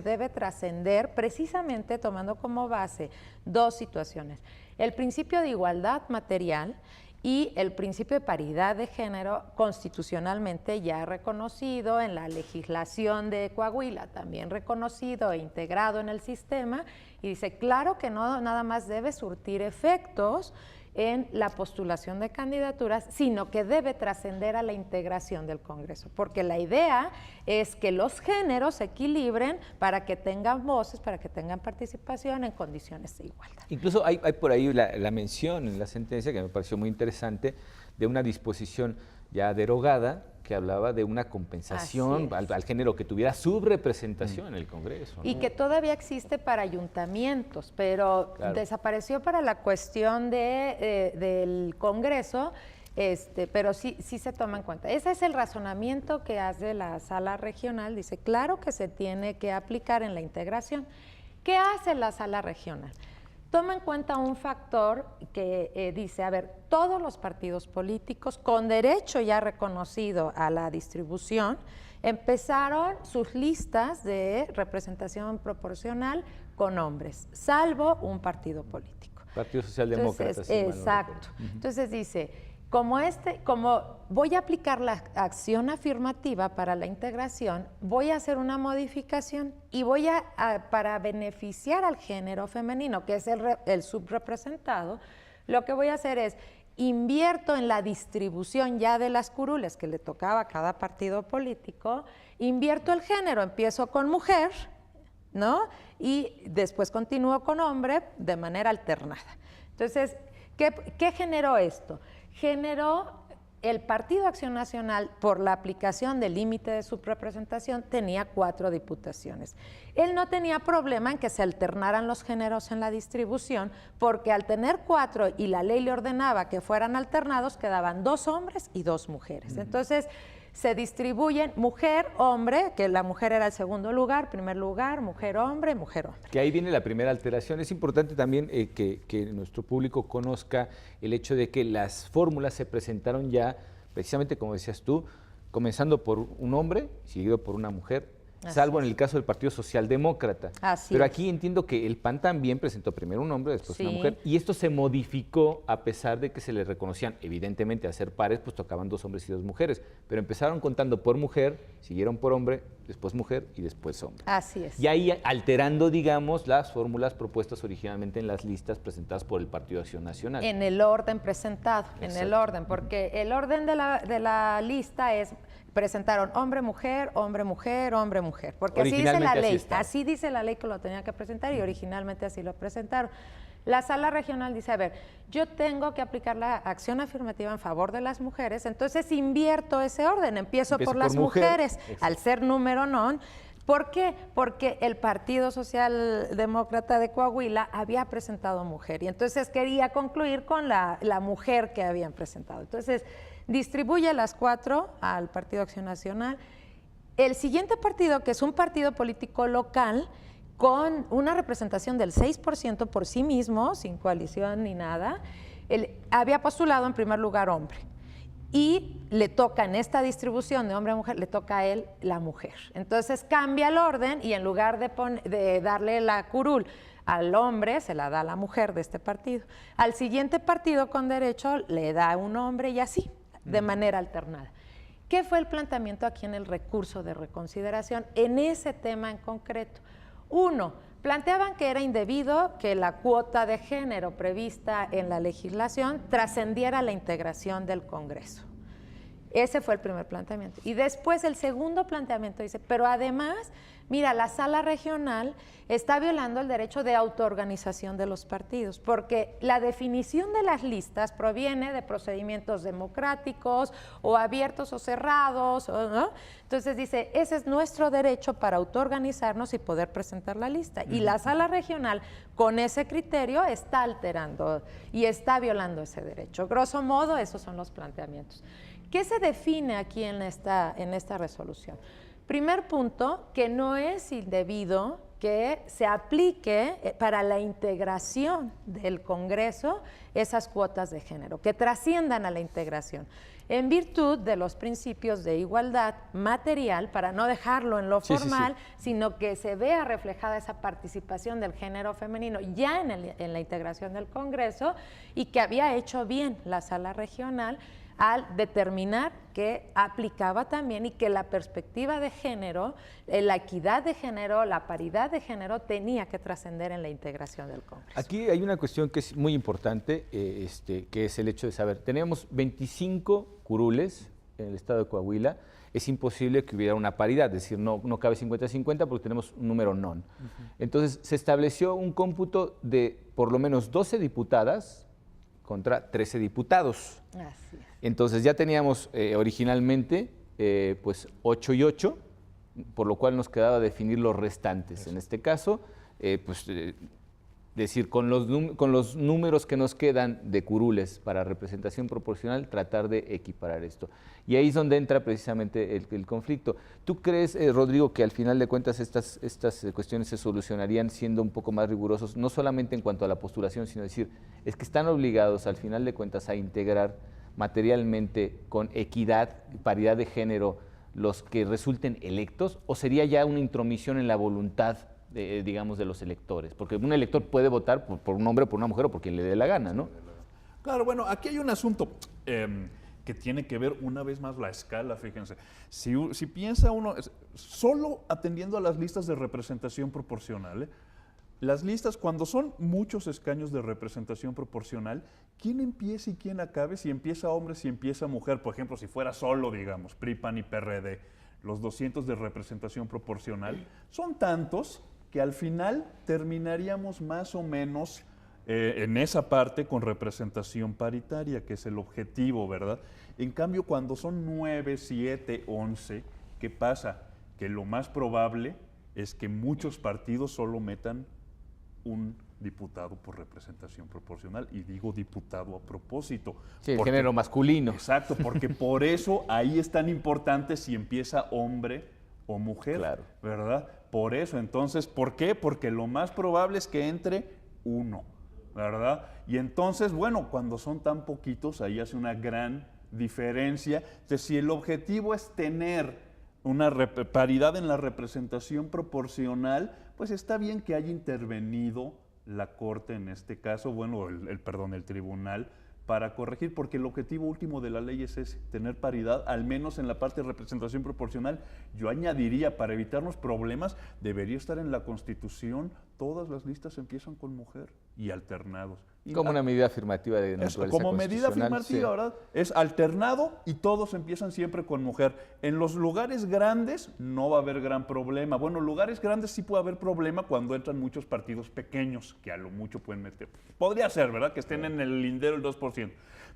debe trascender, precisamente tomando como base 2 situaciones. El principio de igualdad material y el principio de paridad de género constitucionalmente ya reconocido en la legislación de Coahuila, también reconocido e integrado en el sistema, y dice, claro que no nada más debe surtir efectos en la postulación de candidaturas, sino que debe trascender a la integración del Congreso, porque la idea es que los géneros se equilibren para que tengan voces, para que tengan participación en condiciones de igualdad. Incluso hay por ahí la mención en la sentencia, que me pareció muy interesante, de una disposición ya derogada que hablaba de una compensación al género que tuviera subrepresentación en el Congreso, ¿no? Y que todavía existe para ayuntamientos, pero desapareció para la cuestión del Congreso, pero sí se toma en cuenta. Ese es el razonamiento que hace la Sala Regional, dice, claro que se tiene que aplicar en la integración. ¿Qué hace la Sala Regional? Toma en cuenta un factor que dice, a ver, todos los partidos políticos con derecho ya reconocido a la distribución empezaron sus listas de representación proporcional con hombres, salvo un partido político. Partido Socialdemócrata. Exacto. Entonces dice, como voy a aplicar la acción afirmativa para la integración, voy a hacer una modificación y voy para beneficiar al género femenino, que es el subrepresentado, lo que voy a hacer es invierto en la distribución ya de las curules que le tocaba a cada partido político, invierto el género, empiezo con mujer, ¿no? Y después continúo con hombre de manera alternada. Entonces, ¿qué generó esto? Generó el Partido Acción Nacional, por la aplicación del límite de subrepresentación, tenía 4 diputaciones. Él no tenía problema en que se alternaran los géneros en la distribución, porque al tener 4 y la ley le ordenaba que fueran alternados, quedaban 2 hombres y 2 mujeres. Entonces, se distribuyen mujer, hombre, que la mujer era el segundo lugar, primer lugar, mujer, hombre, mujer, hombre. Que ahí viene la primera alteración. Es importante también que nuestro público conozca el hecho de que las fórmulas se presentaron ya, precisamente como decías tú, comenzando por un hombre, seguido por una mujer, salvo en el caso del Partido Socialdemócrata. Pero aquí entiendo que el PAN también presentó primero un hombre, después una mujer, y esto se modificó a pesar de que se le reconocían, evidentemente, a ser pares, pues tocaban 2 hombres y 2 mujeres, pero empezaron contando por mujer, siguieron por hombre, después mujer y después hombre. Así es. Y ahí alterando, digamos, las fórmulas propuestas originalmente en las listas presentadas por el Partido Acción Nacional. En el orden presentado, Exacto. en el orden, porque el orden de la lista es, presentaron hombre, mujer, hombre, mujer, hombre, mujer, porque así dice la ley, así dice la ley que lo tenía que presentar y originalmente así lo presentaron. La sala regional dice, a ver, yo tengo que aplicar la acción afirmativa en favor de las mujeres, entonces invierto ese orden, empiezo por las mujeres, exacto, al ser número non. ¿Por qué? Porque el Partido Socialdemócrata de Coahuila había presentado mujer y entonces quería concluir con la mujer que habían presentado. Entonces, distribuye las 4 al Partido Acción Nacional. El siguiente partido, que es un partido político local, con una representación del 6% por sí mismo, sin coalición ni nada, había postulado en primer lugar hombre. Y le toca en esta distribución de hombre a mujer, le toca a él la mujer. Entonces cambia el orden y en lugar de darle la curul al hombre, se la da a la mujer de este partido. Al siguiente partido con derecho le da un hombre y así, de manera alternada. ¿Qué fue el planteamiento aquí en el recurso de reconsideración en ese tema en concreto? 1, planteaban que era indebido que la cuota de género prevista en la legislación trascendiera la integración del Congreso. Ese fue el primer planteamiento. Y después el segundo planteamiento dice, pero además, mira, la sala regional está violando el derecho de autoorganización de los partidos, porque la definición de las listas proviene de procedimientos democráticos o abiertos o cerrados, ¿no? Entonces dice, ese es nuestro derecho para autoorganizarnos y poder presentar la lista. Y la sala regional, con ese criterio, está alterando y está violando ese derecho. Grosso modo, esos son los planteamientos. ¿Qué se define aquí en esta resolución? Primer punto, que no es indebido que se aplique para la integración del Congreso esas cuotas de género, que trasciendan a la integración, en virtud de los principios de igualdad material, para no dejarlo en lo formal, sino que se vea reflejada esa participación del género femenino ya en la integración del Congreso, y que había hecho bien la sala regional al determinar que aplicaba también y que la perspectiva de género, la equidad de género, la paridad de género tenía que trascender en la integración del Congreso. Aquí hay una cuestión que es muy importante, que es el hecho de saber, tenemos 25 curules en el estado de Coahuila, es imposible que hubiera una paridad, es decir, no cabe 50-50 porque tenemos un número non. Entonces se estableció un cómputo de por lo menos 12 diputadas contra 13 diputados. Así es. Entonces ya teníamos originalmente pues 8 y 8, por lo cual nos quedaba definir los restantes. Eso. En este caso, decir, con los números que nos quedan de curules para representación proporcional, tratar de equiparar esto. Y ahí es donde entra precisamente el conflicto. ¿Tú crees, Rodrigo, que al final de cuentas estas cuestiones se solucionarían siendo un poco más rigurosos, no solamente en cuanto a la postulación, sino decir, es que están obligados al final de cuentas a integrar materialmente con equidad y paridad de género los que resulten electos, o sería ya una intromisión en la voluntad digamos, de los electores? Porque un elector puede votar por un hombre, por una mujer o por quien le dé la gana, ¿no? Claro, bueno, aquí hay un asunto que tiene que ver una vez más la escala, fíjense. Si piensa uno, solo atendiendo a las listas de representación proporcional, las listas, cuando son muchos escaños de representación proporcional, ¿quién empieza y quién acabe? Si empieza hombre, si empieza mujer, por ejemplo, si fuera solo, digamos, PRI, PAN y PRD, los 200 de representación proporcional, son tantos que al final terminaríamos más o menos en esa parte con representación paritaria, que es el objetivo, ¿verdad? En cambio, cuando son 9, 7, 11, ¿qué pasa? Que lo más probable es que muchos partidos solo metan un diputado por representación proporcional, y digo diputado a propósito. Sí, el género masculino. Exacto, porque por eso ahí es tan importante si empieza hombre o mujer, claro, ¿verdad? Por eso, entonces, ¿por qué? Porque lo más probable es que entre uno, ¿verdad? Y entonces, bueno, cuando son tan poquitos, ahí hace una gran diferencia. Entonces, si el objetivo es tener una paridad en la representación proporcional, pues está bien que haya intervenido la Corte en este caso, bueno, el tribunal, para corregir, porque el objetivo último de la ley es ese, tener paridad, al menos en la parte de representación proporcional. Yo añadiría, para evitarnos problemas, debería estar en la Constitución, todas las listas empiezan con mujer y alternados. Como una medida afirmativa de naturaleza como medida constitucional, afirmativa, sí, ¿verdad? Es alternado y todos empiezan siempre con mujer. En los lugares grandes no va a haber gran problema. Bueno, lugares grandes sí puede haber problema cuando entran muchos partidos pequeños, que a lo mucho pueden meter. Podría ser, ¿verdad? Que estén en el lindero el 2%.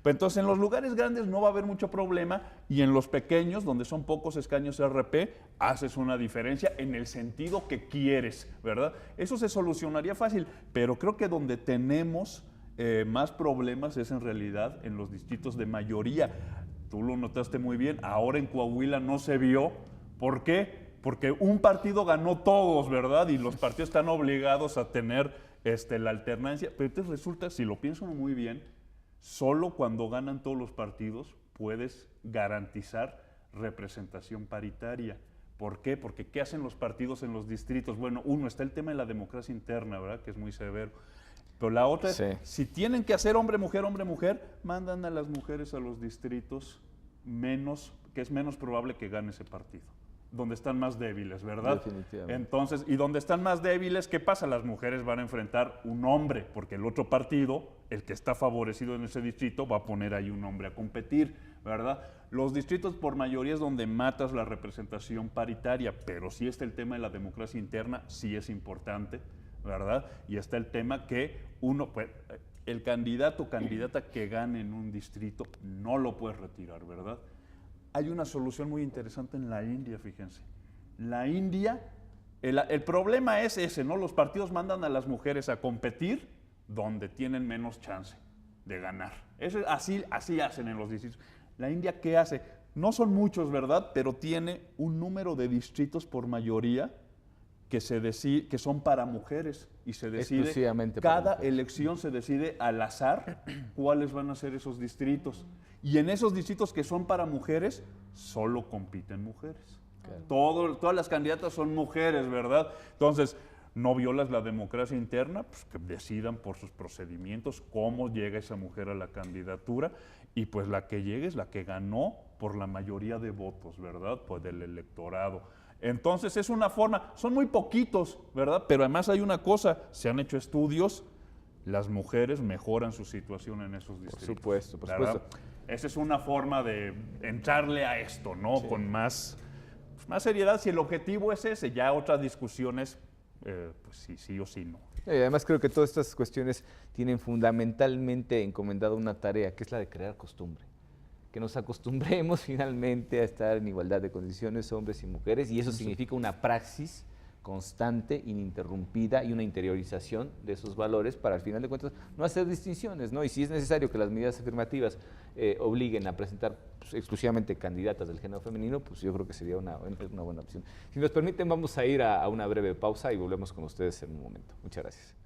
Pero entonces en los lugares grandes no va a haber mucho problema, y en los pequeños, donde son pocos escaños RP, haces una diferencia en el sentido que quieres, ¿verdad? Eso se solucionaría fácil, pero creo que donde tenemos más problemas es en realidad en los distritos de mayoría. Tú lo notaste muy bien, ahora en Coahuila no se vio. ¿Por qué? Porque un partido ganó todos, ¿verdad? Y los partidos están obligados a tener la alternancia. Pero entonces resulta, si lo pienso muy bien, solo cuando ganan todos los partidos puedes garantizar representación paritaria. ¿Por qué? Porque ¿qué hacen los partidos en los distritos? Bueno, uno, está el tema de la democracia interna, ¿verdad? Que es muy severo. Pero la otra es, si tienen que hacer hombre, mujer, mandan a las mujeres a los distritos que es menos probable que gane ese partido, donde están más débiles, ¿verdad? Definitivamente. Entonces, y donde están más débiles, ¿qué pasa? Las mujeres van a enfrentar un hombre, porque el otro partido, el que está favorecido en ese distrito, va a poner ahí un hombre a competir, ¿verdad? Los distritos por mayoría es donde matas la representación paritaria, pero sí está el tema de la democracia interna, sí es importante, ¿verdad? Y está el tema que pues, el candidato o candidata que gane en un distrito no lo puedes retirar, ¿verdad? Hay una solución muy interesante en la India, fíjense. La India, el problema es ese, ¿no? Los partidos mandan a las mujeres a competir donde tienen menos chance de ganar. Así hacen en los distritos. La India, ¿qué hace? No son muchos, ¿verdad? Pero tiene un número de distritos por mayoría que son para mujeres, y se decide, cada elección se decide al azar cuáles van a ser esos distritos. Y en esos distritos que son para mujeres, solo compiten mujeres. Claro. Todas las candidatas son mujeres, ¿verdad? Entonces, no violas la democracia interna, pues que decidan por sus procedimientos cómo llega esa mujer a la candidatura, y pues la que llegue es la que ganó por la mayoría de votos, ¿verdad? Pues del electorado. Entonces es una forma, son muy poquitos, ¿verdad? Pero además hay una cosa, se han hecho estudios, las mujeres mejoran su situación en esos distritos. Por supuesto. Esa es una forma de entrarle a esto, ¿no? Sí. Con más seriedad, si el objetivo es ese. Ya otras discusiones, pues sí o sí no. Además creo que todas estas cuestiones tienen fundamentalmente encomendada una tarea, que es la de crear costumbre. Que nos acostumbremos finalmente a estar en igualdad de condiciones, hombres y mujeres, y eso significa una praxis constante, ininterrumpida, y una interiorización de esos valores para, al final de cuentas, no hacer distinciones, ¿no? Y si es necesario que las medidas afirmativas obliguen a presentar pues, exclusivamente candidatas del género femenino, pues yo creo que sería una buena opción. Si nos permiten, vamos a ir a una breve pausa y volvemos con ustedes en un momento. Muchas gracias.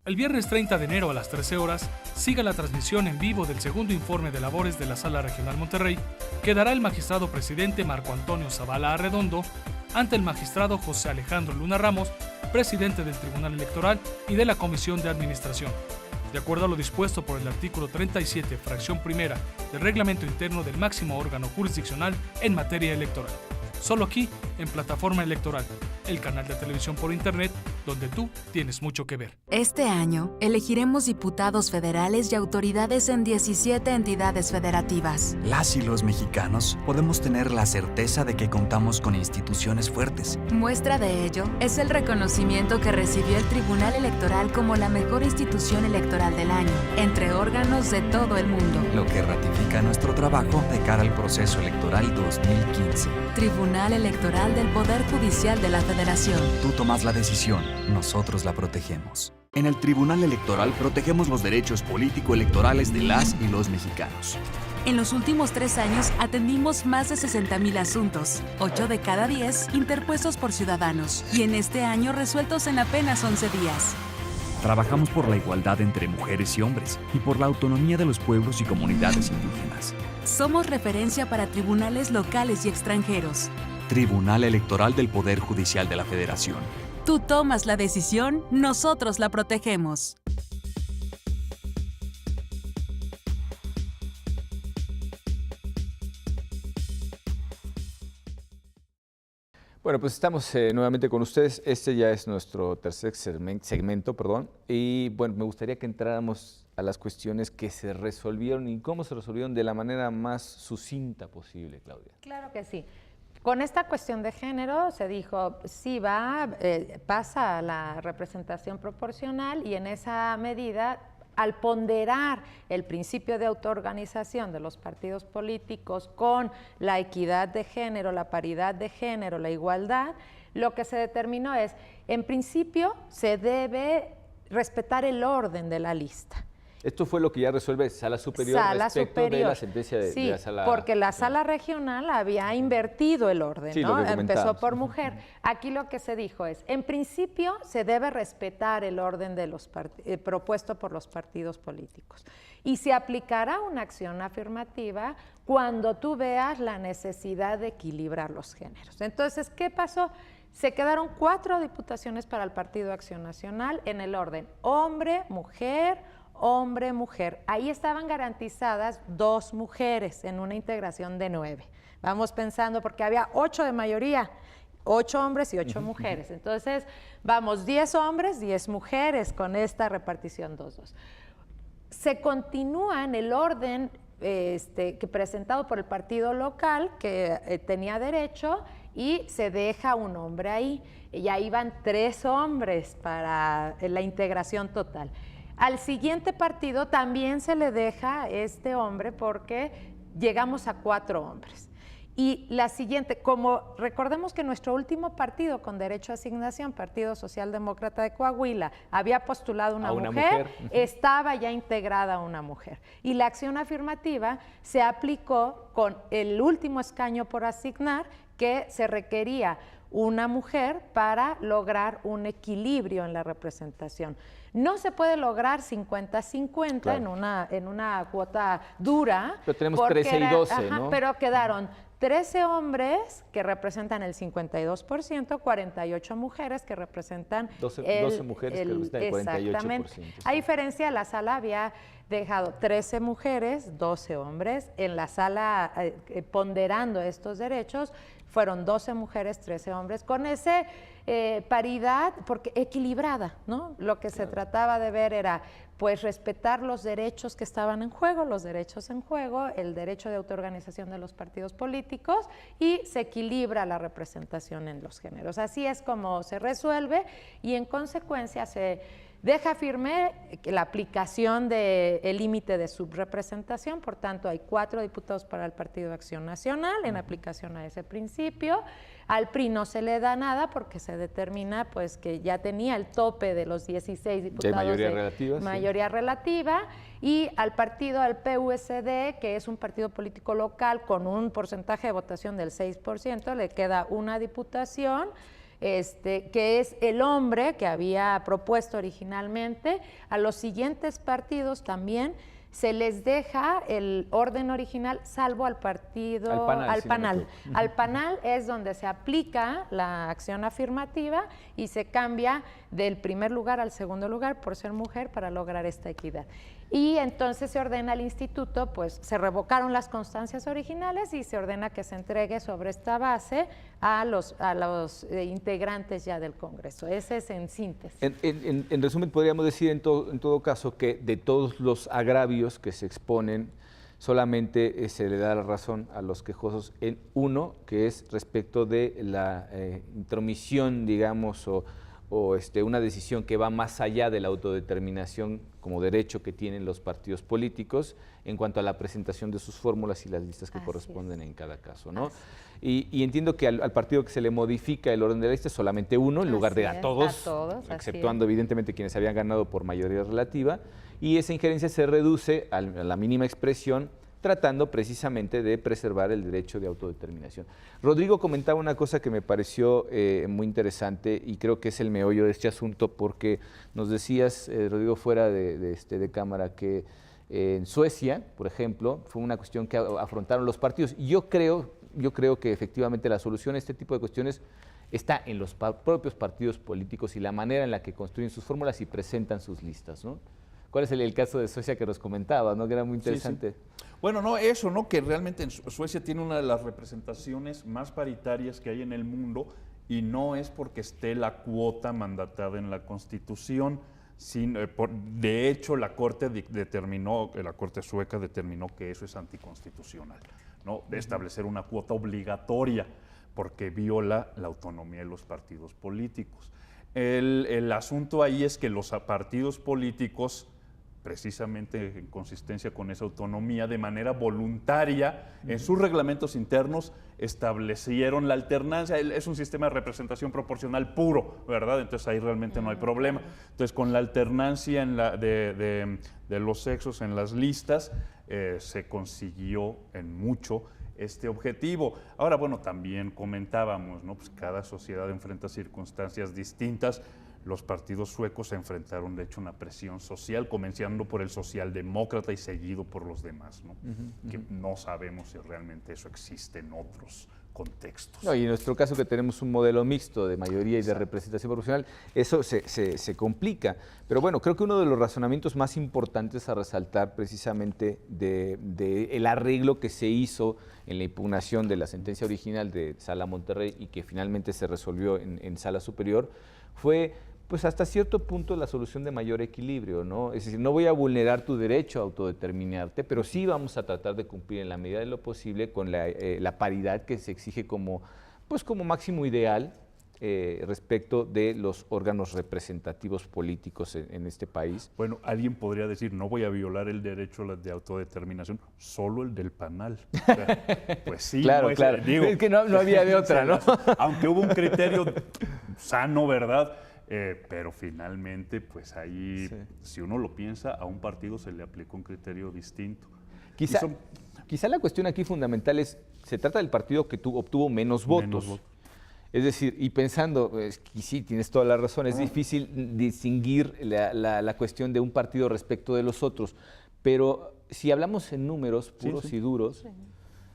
El viernes 30 de enero a las 13 horas, siga la transmisión en vivo del segundo informe de labores de la Sala Regional Monterrey, que dará el magistrado presidente Marco Antonio Zavala Arredondo ante el magistrado José Alejandro Luna Ramos, presidente del Tribunal Electoral y de la Comisión de Administración, de acuerdo a lo dispuesto por el artículo 37, fracción primera del Reglamento Interno del máximo órgano jurisdiccional en materia electoral. solo aquí en Plataforma Electoral, el canal de televisión por internet donde tú tienes mucho que ver. Este año elegiremos diputados federales y autoridades en 17 entidades federativas. Las y los mexicanos podemos tener la certeza de que contamos con instituciones fuertes. Muestra de ello es el reconocimiento que recibió el Tribunal Electoral como la mejor institución electoral del año, entre órganos de todo el mundo. Lo que ratifica nuestro trabajo de cara al proceso electoral 2015. Tribunal Electoral del Poder Judicial de la Federación. Tú tomas la decisión, nosotros la protegemos. En el Tribunal Electoral protegemos los derechos político-electorales de las y los mexicanos. En los últimos 3 años atendimos más de 60,000 asuntos, 8 de cada 10 interpuestos por ciudadanos, y en este año resueltos en apenas 11 días. Trabajamos por la igualdad entre mujeres y hombres y por la autonomía de los pueblos y comunidades indígenas. Somos referencia para tribunales locales y extranjeros. Tribunal Electoral del Poder Judicial de la Federación. Tú tomas la decisión, nosotros la protegemos. Bueno, pues estamos nuevamente con ustedes. Este ya es nuestro tercer segmento, y bueno, me gustaría que entráramos a las cuestiones que se resolvieron y cómo se resolvieron de la manera más sucinta posible, Claudia. Claro que sí. Con esta cuestión de género se dijo, sí pasa a la representación proporcional, y en esa medida, al ponderar el principio de autoorganización de los partidos políticos con la equidad de género, la paridad de género, la igualdad, lo que se determinó es, en principio, se debe respetar el orden de la lista. Esto fue lo que ya resuelve Sala Superior respecto de la sentencia de la Sala... Sí, porque la Sala Regional había invertido el orden, sí, ¿no? Empezó por mujer. Aquí lo que se dijo es, en principio se debe respetar el orden de los propuesto por los partidos políticos, y se aplicará una acción afirmativa cuando tú veas la necesidad de equilibrar los géneros. Entonces, ¿qué pasó? Se quedaron 4 diputaciones para el Partido Acción Nacional en el orden hombre, mujer, hombre-mujer. Ahí estaban garantizadas 2 mujeres en una integración de 9. Vamos pensando, porque había 8 de mayoría, 8 hombres y 8 mujeres. Entonces, vamos, 10 hombres, 10 mujeres con esta repartición 2-2. Se continúa en el orden que presentado por el partido local, que tenía derecho, y se deja un hombre ahí. Y ahí van 3 hombres para la integración total. Al siguiente partido también se le deja este hombre porque llegamos a 4 hombres. Y la siguiente, como recordemos que nuestro último partido con derecho a asignación, Partido Socialdemócrata de Coahuila, había postulado una mujer, estaba ya integrada una mujer. Y la acción afirmativa se aplicó con el último escaño por asignar, que se requería una mujer para lograr un equilibrio en la representación. No se puede lograr 50-50 claro, en una cuota dura. Pero tenemos 13 y 12, ¿no? Pero quedaron 13 hombres que representan el 52%, 48 mujeres que representan 12 mujeres que representan el 48%. Exactamente. A diferencia, la sala había dejado 13 mujeres, 12 hombres. En la sala, ponderando estos derechos, fueron 12 mujeres, 13 hombres, con ese paridad, porque equilibrada, ¿no? Lo que se trataba de ver era, pues, respetar los derechos que estaban en juego, los derechos en juego, el derecho de autoorganización de los partidos políticos, y se equilibra la representación en los géneros. Así es como se resuelve, y en consecuencia se deja firme la aplicación del límite de subrepresentación. Por tanto, hay 4 diputados para el Partido de Acción Nacional en aplicación a ese principio. Al PRI no se le da nada porque se determina, pues, que ya tenía el tope de los 16 diputados de mayoría relativa, y al partido, al PUSD, que es un partido político local con un porcentaje de votación del 6%, le queda una diputación, que es el hombre que había propuesto originalmente. A los siguientes partidos también se les deja el orden original, salvo al partido, al PANAL. Al PANAL es donde se aplica la acción afirmativa y se cambia del primer lugar al segundo lugar por ser mujer para lograr esta equidad. y entonces se ordena al instituto, pues se revocaron las constancias originales y se ordena que se entregue sobre esta base a los integrantes ya del Congreso. Ese es en síntesis. En resumen, podríamos decir en todo caso que de todos los agravios que se exponen, solamente se le da la razón a los quejosos en uno, que es respecto de la intromisión, digamos, o una decisión que va más allá de la autodeterminación como derecho que tienen los partidos políticos en cuanto a la presentación de sus fórmulas y las listas que corresponden en cada caso, ¿no? Y entiendo que al partido que se le modifica el orden de la lista es solamente uno, en lugar de a todos, exceptuando evidentemente quienes habían ganado por mayoría relativa, y esa injerencia se reduce a la mínima expresión, tratando precisamente de preservar el derecho de autodeterminación. Rodrigo comentaba una cosa que me pareció muy interesante y creo que es el meollo de este asunto, porque nos decías, Rodrigo, fuera de cámara, que en Suecia, por ejemplo, fue una cuestión que afrontaron los partidos. Y yo creo que efectivamente la solución a este tipo de cuestiones está en los propios partidos políticos y la manera en la que construyen sus fórmulas y presentan sus listas, ¿no? ¿Cuál es el caso de Suecia que nos comentaba, ¿no? Que era muy interesante. Sí. Bueno, no, eso, ¿no? Que realmente en Suecia tiene una de las representaciones más paritarias que hay en el mundo, y no es porque esté la cuota mandatada en la Constitución. De hecho, la Corte sueca determinó que eso es anticonstitucional, ¿no? De establecer una cuota obligatoria, porque viola la autonomía de los partidos políticos. El asunto ahí es que los partidos políticos, precisamente en consistencia con esa autonomía, de manera voluntaria, en sus reglamentos internos establecieron la alternancia. Es un sistema de representación proporcional puro, ¿verdad? Entonces ahí realmente no hay problema. Entonces, con la alternancia de los sexos en las listas, se consiguió en mucho este objetivo. Ahora, bueno, también comentábamos, ¿no? Pues cada sociedad enfrenta circunstancias distintas. Los partidos suecos se enfrentaron, de hecho, una presión social, comenzando por el socialdemócrata y seguido por los demás, ¿no? Que no sabemos si realmente eso existe en otros contextos. No, y en nuestro caso, que tenemos un modelo mixto de mayoría y de representación proporcional, eso se complica. Pero bueno, creo que uno de los razonamientos más importantes a resaltar precisamente del arreglo que se hizo en la impugnación de la sentencia original de Sala Monterrey y que finalmente se resolvió en Sala Superior fue, pues hasta cierto punto, la solución de mayor equilibrio, ¿no? Es decir, no voy a vulnerar tu derecho a autodeterminarte, pero sí vamos a tratar de cumplir en la medida de lo posible con la paridad que se exige como máximo ideal respecto de los órganos representativos políticos en este país. Bueno, alguien podría decir, no voy a violar el derecho de autodeterminación, solo el del panal. O sea, pues sí. Claro, claro. Digo, es que no había de otra, ¿no? Aunque hubo un criterio sano, ¿verdad? Pero finalmente, pues ahí, si uno lo piensa, a un partido se le aplicó un criterio distinto. Quizá la cuestión aquí fundamental es, se trata del partido que obtuvo menos votos. Es decir, y pensando, y sí, tienes toda la razón, es difícil distinguir la cuestión de un partido respecto de los otros, pero si hablamos en números puros y duros,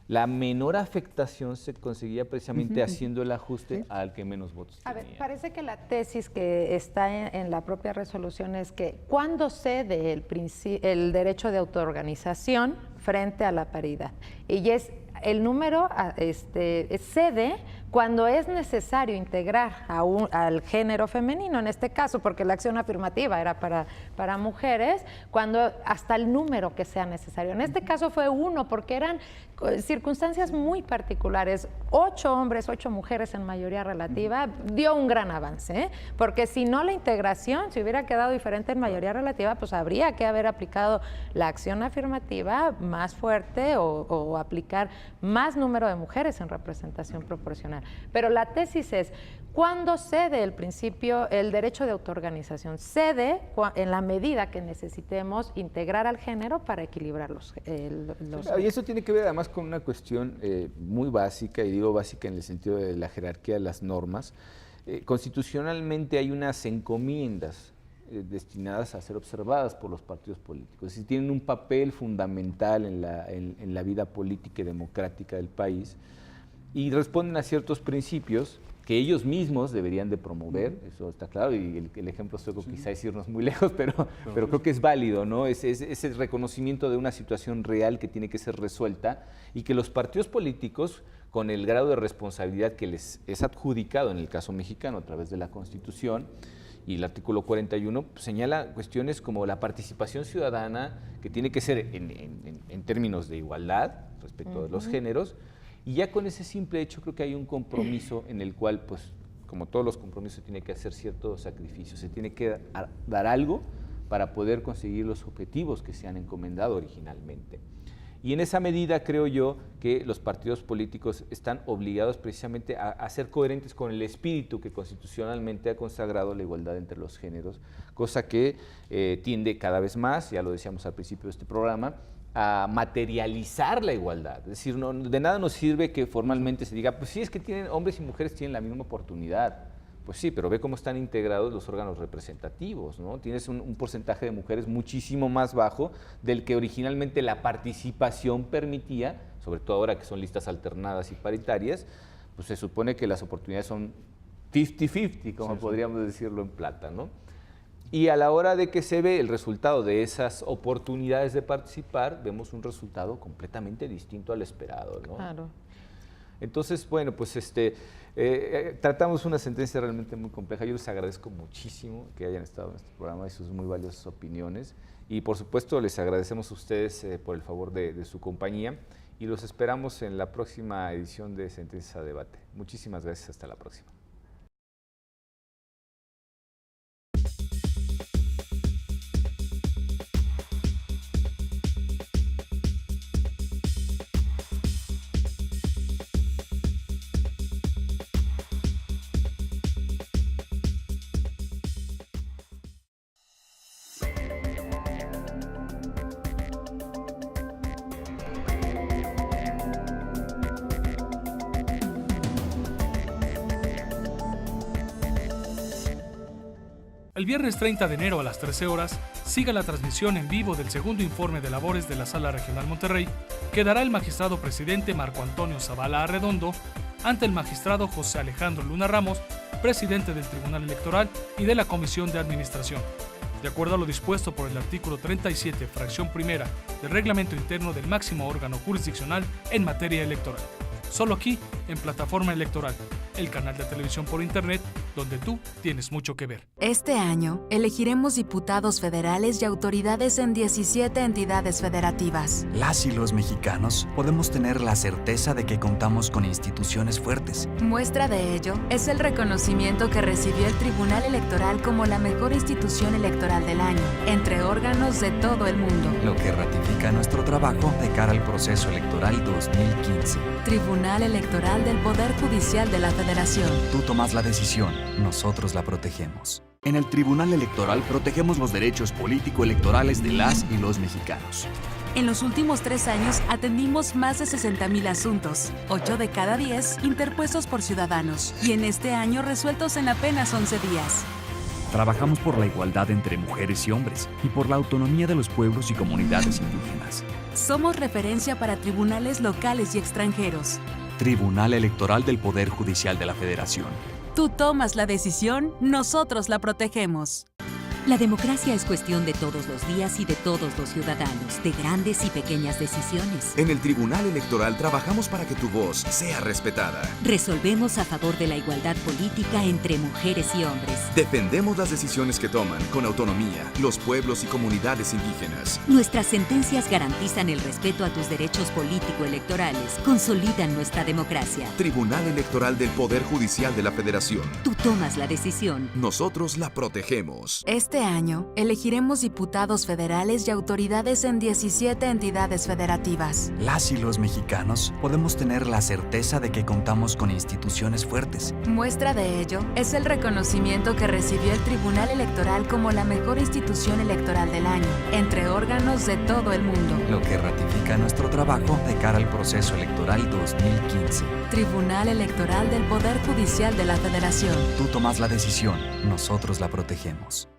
la menor afectación se conseguía precisamente haciendo el ajuste al que menos votos tenía. A ver, parece que la tesis que está en la propia resolución es que cuando cede el derecho de autoorganización frente a la paridad, y es el número cede cuando es necesario integrar al género femenino, en este caso, porque la acción afirmativa era para mujeres, cuando hasta el número que sea necesario. En este caso fue 1, porque eran circunstancias muy particulares. 8 hombres, 8 mujeres en mayoría relativa, dio un gran avance, porque si no, la integración, si hubiera quedado diferente en mayoría relativa, pues habría que haber aplicado la acción afirmativa más fuerte o aplicar más número de mujeres en representación proporcional. Pero la tesis es, ¿cuándo cede el principio, el derecho de autoorganización? Cede en la medida que necesitemos integrar al género para equilibrar los... Y eso tiene que ver además con una cuestión muy básica, y digo básica en el sentido de la jerarquía de las normas. Constitucionalmente hay unas encomiendas destinadas a ser observadas por los partidos políticos. Es decir, tienen un papel fundamental en la vida política y democrática del país, y responden a ciertos principios que ellos mismos deberían de promover, eso está claro, y el ejemplo sueco quizá es irnos muy lejos, pero creo que es válido, ¿no? Es el reconocimiento de una situación real que tiene que ser resuelta y que los partidos políticos, con el grado de responsabilidad que les es adjudicado en el caso mexicano a través de la Constitución y el artículo 41, pues, señala cuestiones como la participación ciudadana, que tiene que ser en términos de igualdad respecto de los géneros. Y ya con ese simple hecho creo que hay un compromiso en el cual, pues, como todos los compromisos, tiene que hacer ciertos sacrificios, se tiene que dar algo para poder conseguir los objetivos que se han encomendado originalmente. Y en esa medida creo yo que los partidos políticos están obligados precisamente a ser coherentes con el espíritu que constitucionalmente ha consagrado la igualdad entre los géneros, cosa que tiende cada vez más, ya lo decíamos al principio de este programa, a materializar la igualdad. Es decir, de nada nos sirve que formalmente se diga, pues sí, es que hombres y mujeres tienen la misma oportunidad. Pues sí, pero ve cómo están integrados los órganos representativos, ¿no? Tienes un porcentaje de mujeres muchísimo más bajo del que originalmente la participación permitía, sobre todo ahora que son listas alternadas y paritarias, pues se supone que las oportunidades son 50-50, como podríamos decirlo en plata, ¿no? Y a la hora de que se ve el resultado de esas oportunidades de participar, vemos un resultado completamente distinto al esperado, ¿no? Claro. Entonces, bueno, pues tratamos una sentencia realmente muy compleja. Yo les agradezco muchísimo que hayan estado en este programa y sus muy valiosas opiniones. Y por supuesto les agradecemos a ustedes por el favor de su compañía y los esperamos en la próxima edición de Sentencias a Debate. Muchísimas gracias, hasta la próxima. El viernes 30 de enero a las 13 horas, siga la transmisión en vivo del segundo informe de labores de la Sala Regional Monterrey, que dará el magistrado presidente Marco Antonio Zavala Arredondo ante el magistrado José Alejandro Luna Ramos, presidente del Tribunal Electoral y de la Comisión de Administración, de acuerdo a lo dispuesto por el artículo 37, fracción primera del Reglamento Interno del máximo órgano jurisdiccional en materia electoral. Solo aquí, en Plataforma Electoral, el canal de televisión por internet, donde tú tienes mucho que ver. Este año, elegiremos diputados federales y autoridades en 17 entidades federativas. Las y los mexicanos podemos tener la certeza de que contamos con instituciones fuertes. Muestra de ello es el reconocimiento que recibió el Tribunal Electoral como la mejor institución electoral del año, entre órganos de todo el mundo. Lo que ratifica nuestro trabajo de cara al proceso electoral 2015. Tribunal Electoral del Poder Judicial de la Federación. Tú tomas la decisión, nosotros la protegemos. En el Tribunal Electoral protegemos los derechos político-electorales de las y los mexicanos. En los últimos 3 años atendimos más de 60,000 asuntos, 8 de cada 10 interpuestos por ciudadanos, y en este año resueltos en apenas 11 días. Trabajamos por la igualdad entre mujeres y hombres y por la autonomía de los pueblos y comunidades indígenas. Somos referencia para tribunales locales y extranjeros. Tribunal Electoral del Poder Judicial de la Federación. Tú tomas la decisión, nosotros la protegemos. La democracia es cuestión de todos los días y de todos los ciudadanos, de grandes y pequeñas decisiones. En el Tribunal Electoral trabajamos para que tu voz sea respetada. Resolvemos a favor de la igualdad política entre mujeres y hombres. Defendemos las decisiones que toman con autonomía los pueblos y comunidades indígenas. Nuestras sentencias garantizan el respeto a tus derechos político-electorales, consolidan nuestra democracia. Tribunal Electoral del Poder Judicial de la Federación. Tú tomas la decisión. Nosotros la protegemos. Este año, elegiremos diputados federales y autoridades en 17 entidades federativas. Las y los mexicanos podemos tener la certeza de que contamos con instituciones fuertes. Muestra de ello es el reconocimiento que recibió el Tribunal Electoral como la mejor institución electoral del año, entre órganos de todo el mundo. Lo que ratifica nuestro trabajo de cara al proceso electoral 2015. Tribunal Electoral del Poder Judicial de la Federación. Tú tomas la decisión, nosotros la protegemos.